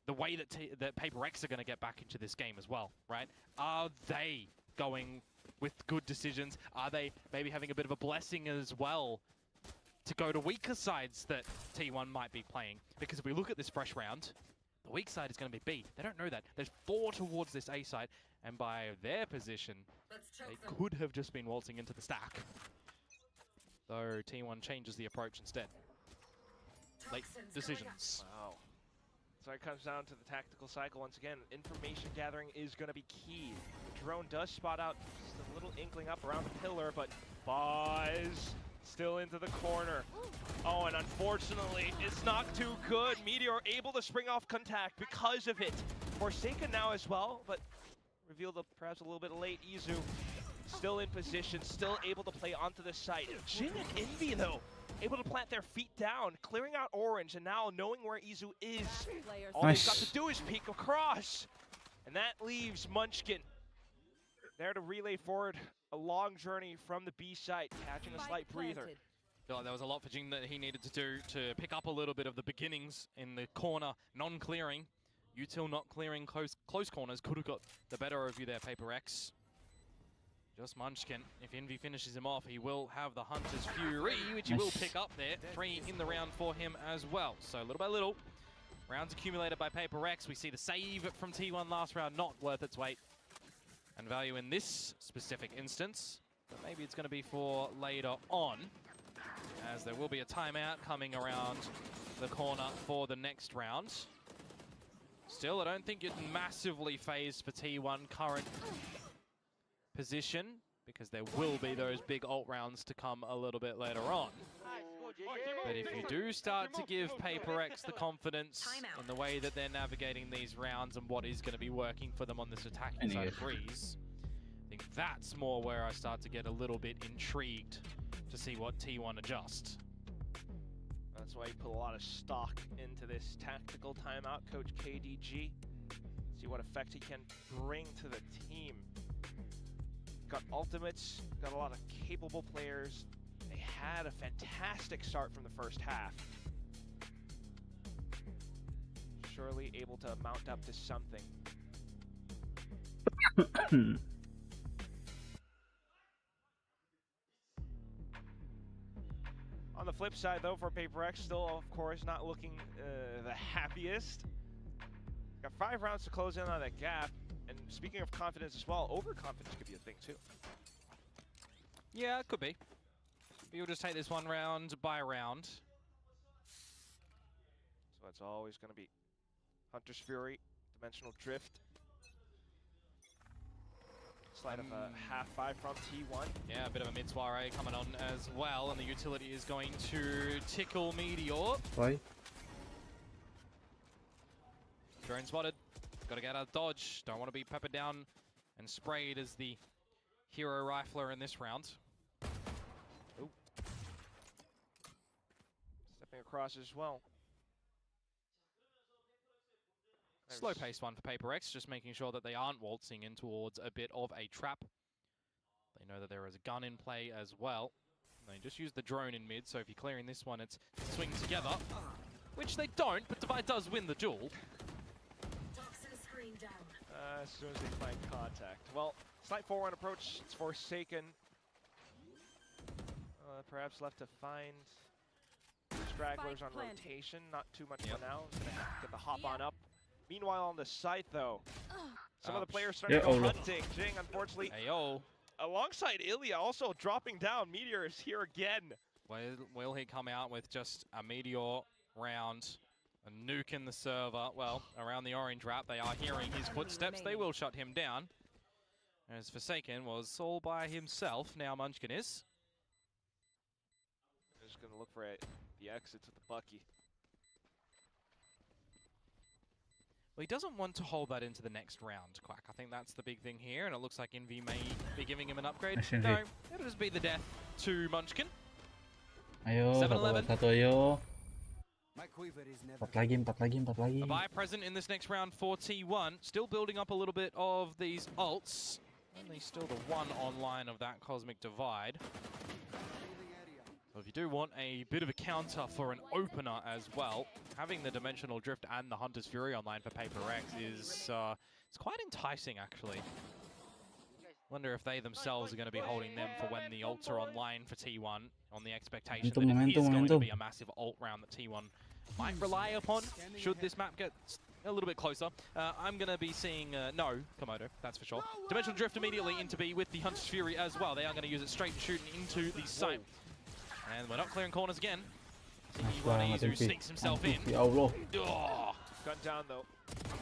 the way that Paper X are going to get back into this game as well, right? Are they going with good decisions? Are they maybe having a bit of a blessing as well to go to weaker sides that T1 might be playing? Because if we look at this fresh round, the weak side is going to be B. They don't know that. There's 4 towards this A side, and by their position, they could have just been waltzing into the stack. Though T1 changes the approach instead. Late decisions. Wow. So it comes down to the tactical cycle once again. Information gathering is going to be key. The drone does spot out just a little inkling up around the pillar, but Buzz still into the corner. Oh, and unfortunately, it's not too good. Meteor able to spring off contact because of it. Forsaken now as well, but revealed perhaps a little bit late. Izu still in position, still able to play onto the site. Jin and Envy, though, able to plant their feet down, clearing out orange, and now knowing where Izu is, all they've got to do is peek across. And that leaves Munchkin there to relay forward a long journey from the B site, catching a slight breather. I feel like there was a lot for Jing that he needed to do to pick up a little bit of the beginnings in the corner, non-clearing. Util not clearing close corners, could have got the better of you there, Paper X. Just Munchkin. If Envy finishes him off, he will have the Hunter's Fury, which he will pick up there. 3 in the round for him as well. So little by little, rounds accumulated by Paper X. We see the save from T1 last round, not worth its weight and value in this specific instance. But maybe it's going to be for later on, as there will be a timeout coming around the corner for the next round. Still, I don't think it's massively phased for T1 current position, because there will be those big ult rounds to come a little bit later on. But if you do start to give Paper X the confidence in the way that they're navigating these rounds and what is going to be working for them on this attacking side of Breeze, I think that's more where I start to get a little bit intrigued to see what T1 adjust. That's why you put a lot of stock into this tactical timeout, Coach KDG. See what effect he can bring to the team. Got ultimates, got a lot of capable players. They had a fantastic start from the first half. Surely able to mount up to something. On the flip side, though, for Paper X, still, of course, not looking the happiest. Got 5 rounds to close in on that gap. And speaking of confidence as well, overconfidence could be a thing, too. Yeah, it could be. You'll just take this one round by round. So it's always going to be Hunter's Fury, Dimensional Drift. Slide of a half 5 from T1. Yeah, a bit of a mid-soiree coming on as well, and the utility is going to tickle Meteor. Why? Drone spotted. Got to get out of dodge. Don't want to be peppered down and sprayed as the hero rifler in this round. Ooh. Stepping across as well. Slow-paced one for Paper X, just making sure that they aren't waltzing in towards a bit of a trap. They know that there is a gun in play as well. They just use the drone in mid, so if you're clearing this one, it's swing together, which they don't, but Divide does win the duel. As soon as they find contact. Well, slight 4-1 approach. It's Forsaken. Perhaps left to find stragglers on rotation. Not too much for now. He's gonna get the hop on up. Meanwhile, on the site, though, some of the players starting to go hunting. Jing, unfortunately, alongside Ilya, also dropping down. Meteor is here again. Will he come out with just a Meteor round, a nuke in the server? Well, around the orange wrap, they are hearing his footsteps. They will shut him down. As Forsaken was all by himself, now Munchkin is. Just going to look for the exits with the Bucky. Well, he doesn't want to hold that into the next round, Quack. I think that's the big thing here, and it looks like Envy may be giving him an upgrade. No, it'll just be the death to Munchkin. Ayo, 7-11. satu ayo. 4 lagi. A buy present in this next round for T1. Still building up a little bit of these ults. Only still the one online of that Cosmic Divide. So if you do want a bit of a counter for an opener as well, having the Dimensional Drift and the Hunter's Fury online for Paper X is it's quite enticing, actually. Wonder if they themselves are going to be holding them for when the ults are online for T1, on the expectation that it is going to be a massive ult round that T1 might rely upon, should this map get a little bit closer. I'm going to be seeing, no, Komodo, that's for sure. Dimensional Drift immediately into B with the Hunter's Fury as well. They are going to use it straight shooting into the site. And we're not clearing corners again. Izu sneaks himself in. Oh. Gun down though.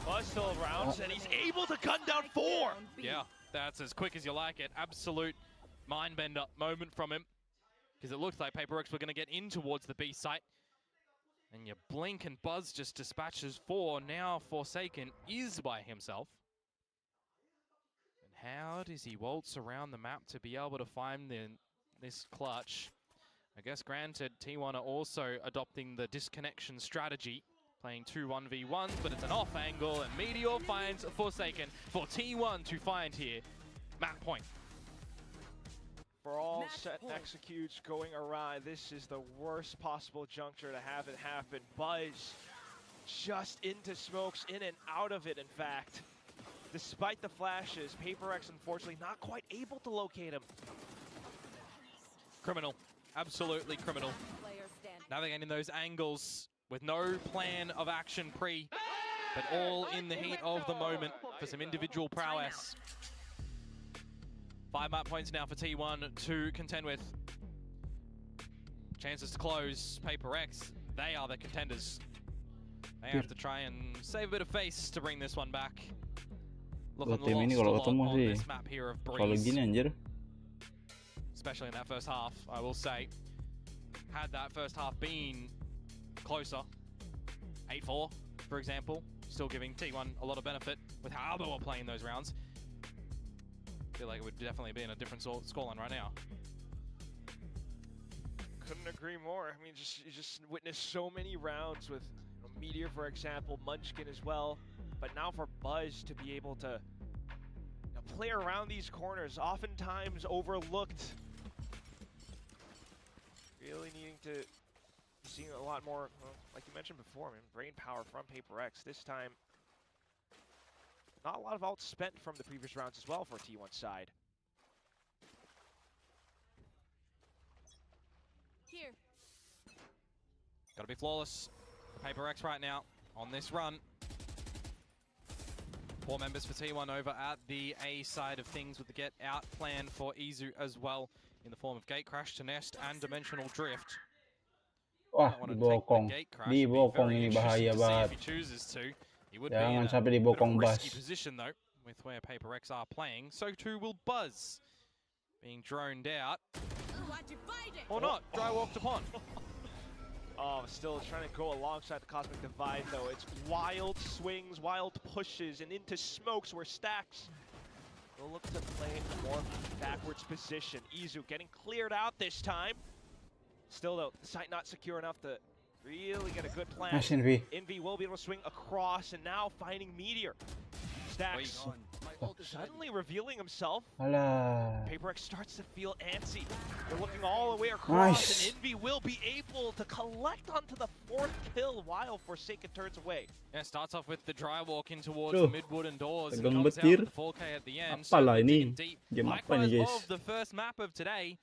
Buzz still around, and he's able to gun down 4! Yeah, that's as quick as you like it. Absolute mind-bender moment from him. Because it looks like Paper X were going to get in towards the B site. And you blink and Buzz just dispatches 4. Now Forsaken is by himself. And how does he waltz around the map to be able to find this clutch? I guess granted, T1 are also adopting the disconnection strategy, playing 2 1v1s, but it's an off angle, and Meteor finds Forsaken for T1 to find here. Map point. For all set executes going awry, this is the worst possible juncture to have it happen. Buzz just into smokes, in and out of it, in fact. Despite the flashes, Paper X unfortunately not quite able to locate him. Criminal. Absolutely criminal. Navigating those angles with no plan of action pre, but all in the heat of the moment for some individual prowess. 5 map points now for T1 to contend with. Chances to close. Paper X, they are the contenders. They have to try and save a bit of face to bring this one back. Looking lost a lot on this map here of Breeze. Especially in that first half, I will say. Had that first half been closer, 8-4, for example, still giving T1 a lot of benefit with how they were playing those rounds. I feel like it would definitely be in a different scoreline right now. Couldn't agree more. I mean, you just witnessed so many rounds with Meteor, for example, Munchkin as well. But now for Buzz to be able to play around these corners, oftentimes overlooked. Really needing to be seeing a lot more, well, like you mentioned before, I mean, brain power from Paper X. This time, not a lot of ults spent from the previous rounds as well for T1's side. Here. Gotta be flawless for Paper X right now on this run. 4 members for T1 over at the A side of things with the get out plan for Izu as well, in the form of Gate Crash to Nest and Dimensional Drift. Wah, dibokong. Dibokong ini bahaya banget. If he chooses to, he would be in Jangan a sampai bit of a dibokong risky Buzz. position though, with where Paper X are playing. So too will Buzz, being droned out. Or not, dry walked upon. Oh, still trying to go alongside the Cosmic Divide, though. It's wild swings, wild pushes, and into smokes where Stacks will look to play a more backwards position. Izu getting cleared out this time. Still, though, the site not secure enough to really get a good plan. Nice Envy. Envy will be able to swing across, and now finding Meteor. Stacks suddenly revealing himself. Alah. PaperX starts to feel antsy. They're looking all the way across, Nice. and Envy will be able to collect onto the 4th kill while Forsaken turns away. Yeah, starts off with the dry walk in towards the mid wooden doors and tegang comes out betir. with the 4K at the end. Apalah Certainly ini? digging deep. Game apa Likewise ini, guys? of the first map of today,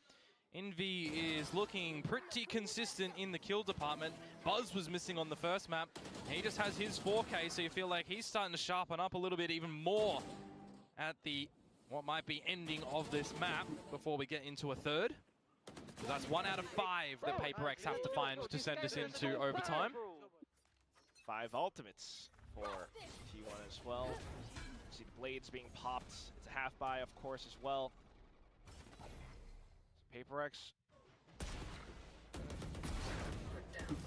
Envy is looking pretty consistent in the kill department. Buzz was missing on the first map. He just has his 4K, so you feel like he's starting to sharpen up a little bit even more at the what might be ending of this map before we get into a third. So that's 1 out of 5 that PaperX have to find to send us into overtime. 5 ultimates for T1 as well. See the blades being popped. It's a half buy, of course, as well. So PaperX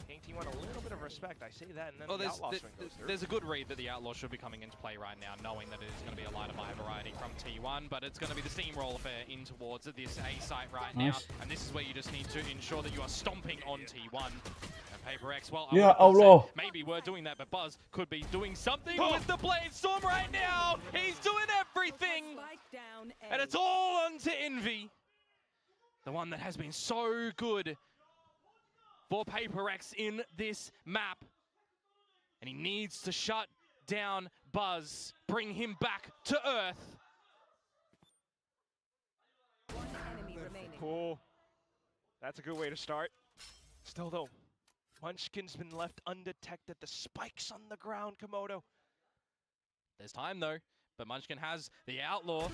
paying T1 a little bit of respect. I say that, and then the Outlaw swing goes through. There's a good read that the Outlaw should be coming into play right now, knowing that it is going to be a lighter buy variety from T1, but it's going to be the steamroll affair in towards this A site right now, and this is where you just need to ensure that you are stomping on T1. And PaperX, well, Ya Allah. maybe we're doing that, but Buzz could be doing something with the Blade Storm right now. He's doing everything, and it's all onto Envy, the one that has been so good for PaperX in this map. And he needs to shut down Buzz, bring him back to earth. Cool. That's a good way to start. Still though, Munchkin's been left undetected. The spikes on the ground, Komodo. There's time though, but Munchkin has the Outlaw.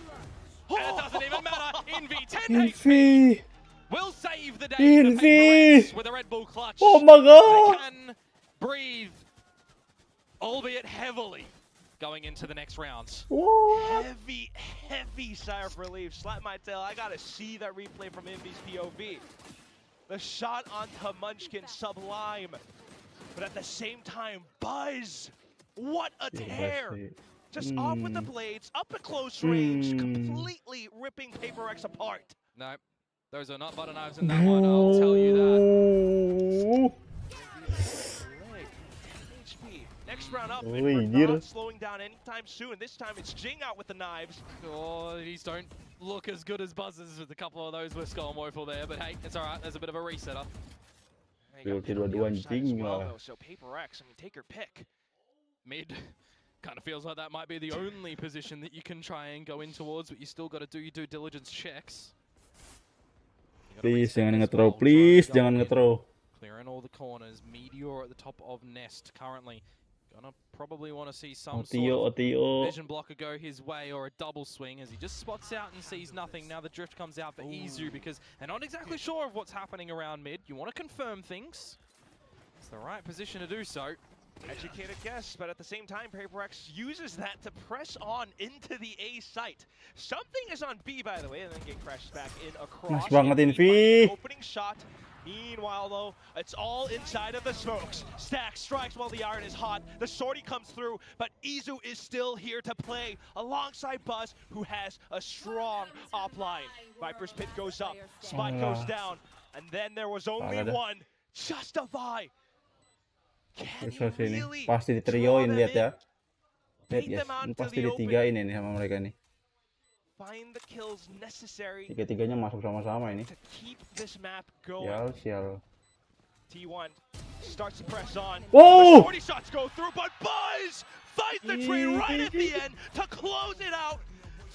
And it doesn't even matter. Envy 10 HP. Envy. Will save the day Envy. for PaperX with a Red Bull clutch. Oh my god. They can breathe, albeit heavily, going into the next rounds. What? Heavy sigh of relief. Slap my tail. I gotta see that replay from Envy's POV. The shot onto Munchkin, sublime. But at the same time, Buzz. What a tear. Just off with the blades, up at close range, completely ripping PaperX apart. No, those are not butter knives in that one, I'll tell you that. HP. Next round up, Ui, we're anjir. not slowing down anytime soon. This time it's Jing out with the knives. Oh, these don't look as good as Buzz's with a couple of those. We're scoring woeful there, but hey, it's all right. There's a bit of a resetter. Dua-dua anjing lah. So PaperX, I mean, take your pick. Mid kind of feels like that might be the only position that you can try and go in towards, but you still got to do your due diligence checks. Please jangan nge-throw, please jangan nge-throw. Clearing all the corners. Meteor at the top of Nest currently. Gonna probably want to see some sort of vision blocker go his way or a double swing as he just spots out and sees nothing. Now the drift comes out for Izu because they're not exactly sure of what's happening around mid. You want to confirm things. It's the right position to do so. Educated guess, but at the same time, PaperX uses that to press on into the A site. Something is on B, by the way, and then get crashes back in across. Nice banget, Envy. Opening shot. Meanwhile, though, it's all inside of the smokes. Stack strikes while the iron is hot. The sortie comes through, but Izu is still here to play alongside Buzz, who has a strong offline. Viper's Pit goes up, Spike goes down, and then there was only one. Justify. Terus sini pasti ditrioin, lihat ya. Lihat guys, ini pasti ditigain ini sama mereka nih. Find the kills necessary. Tiga-tiganya masuk sama-sama ini. To keep this map going. Sial. T1 starts to press on. Whoa! 40 shots go through, but Buzz fights the trade right at the end to close it out.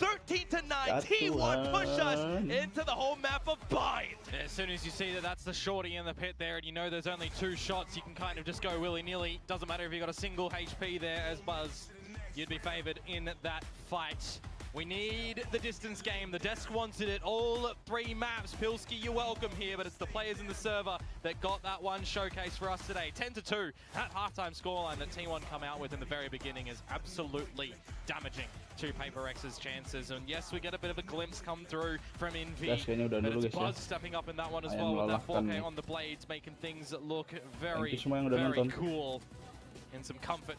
13-9, T1 push us into the whole map of Bind. As soon as you see that that's the shorty in the pit there and you know there's only 2 shots, you can kind of just go willy-nilly. Doesn't matter if you got a single HP there as Buzz. You'd be favored in that fight. We need the distance game. The desk wanted it. All 3 maps. Pilski, you're welcome here, but it's the players in the server that got that one showcase for us today. 10-2. That halftime scoreline that T1 come out with in the very beginning is absolutely damaging to PaperX's chances. And yes, we get a bit of a glimpse come through from Envy, but it's Buzz stepping up in that one as well with that 4K on the blades, making things look very, very cool. And some comfort to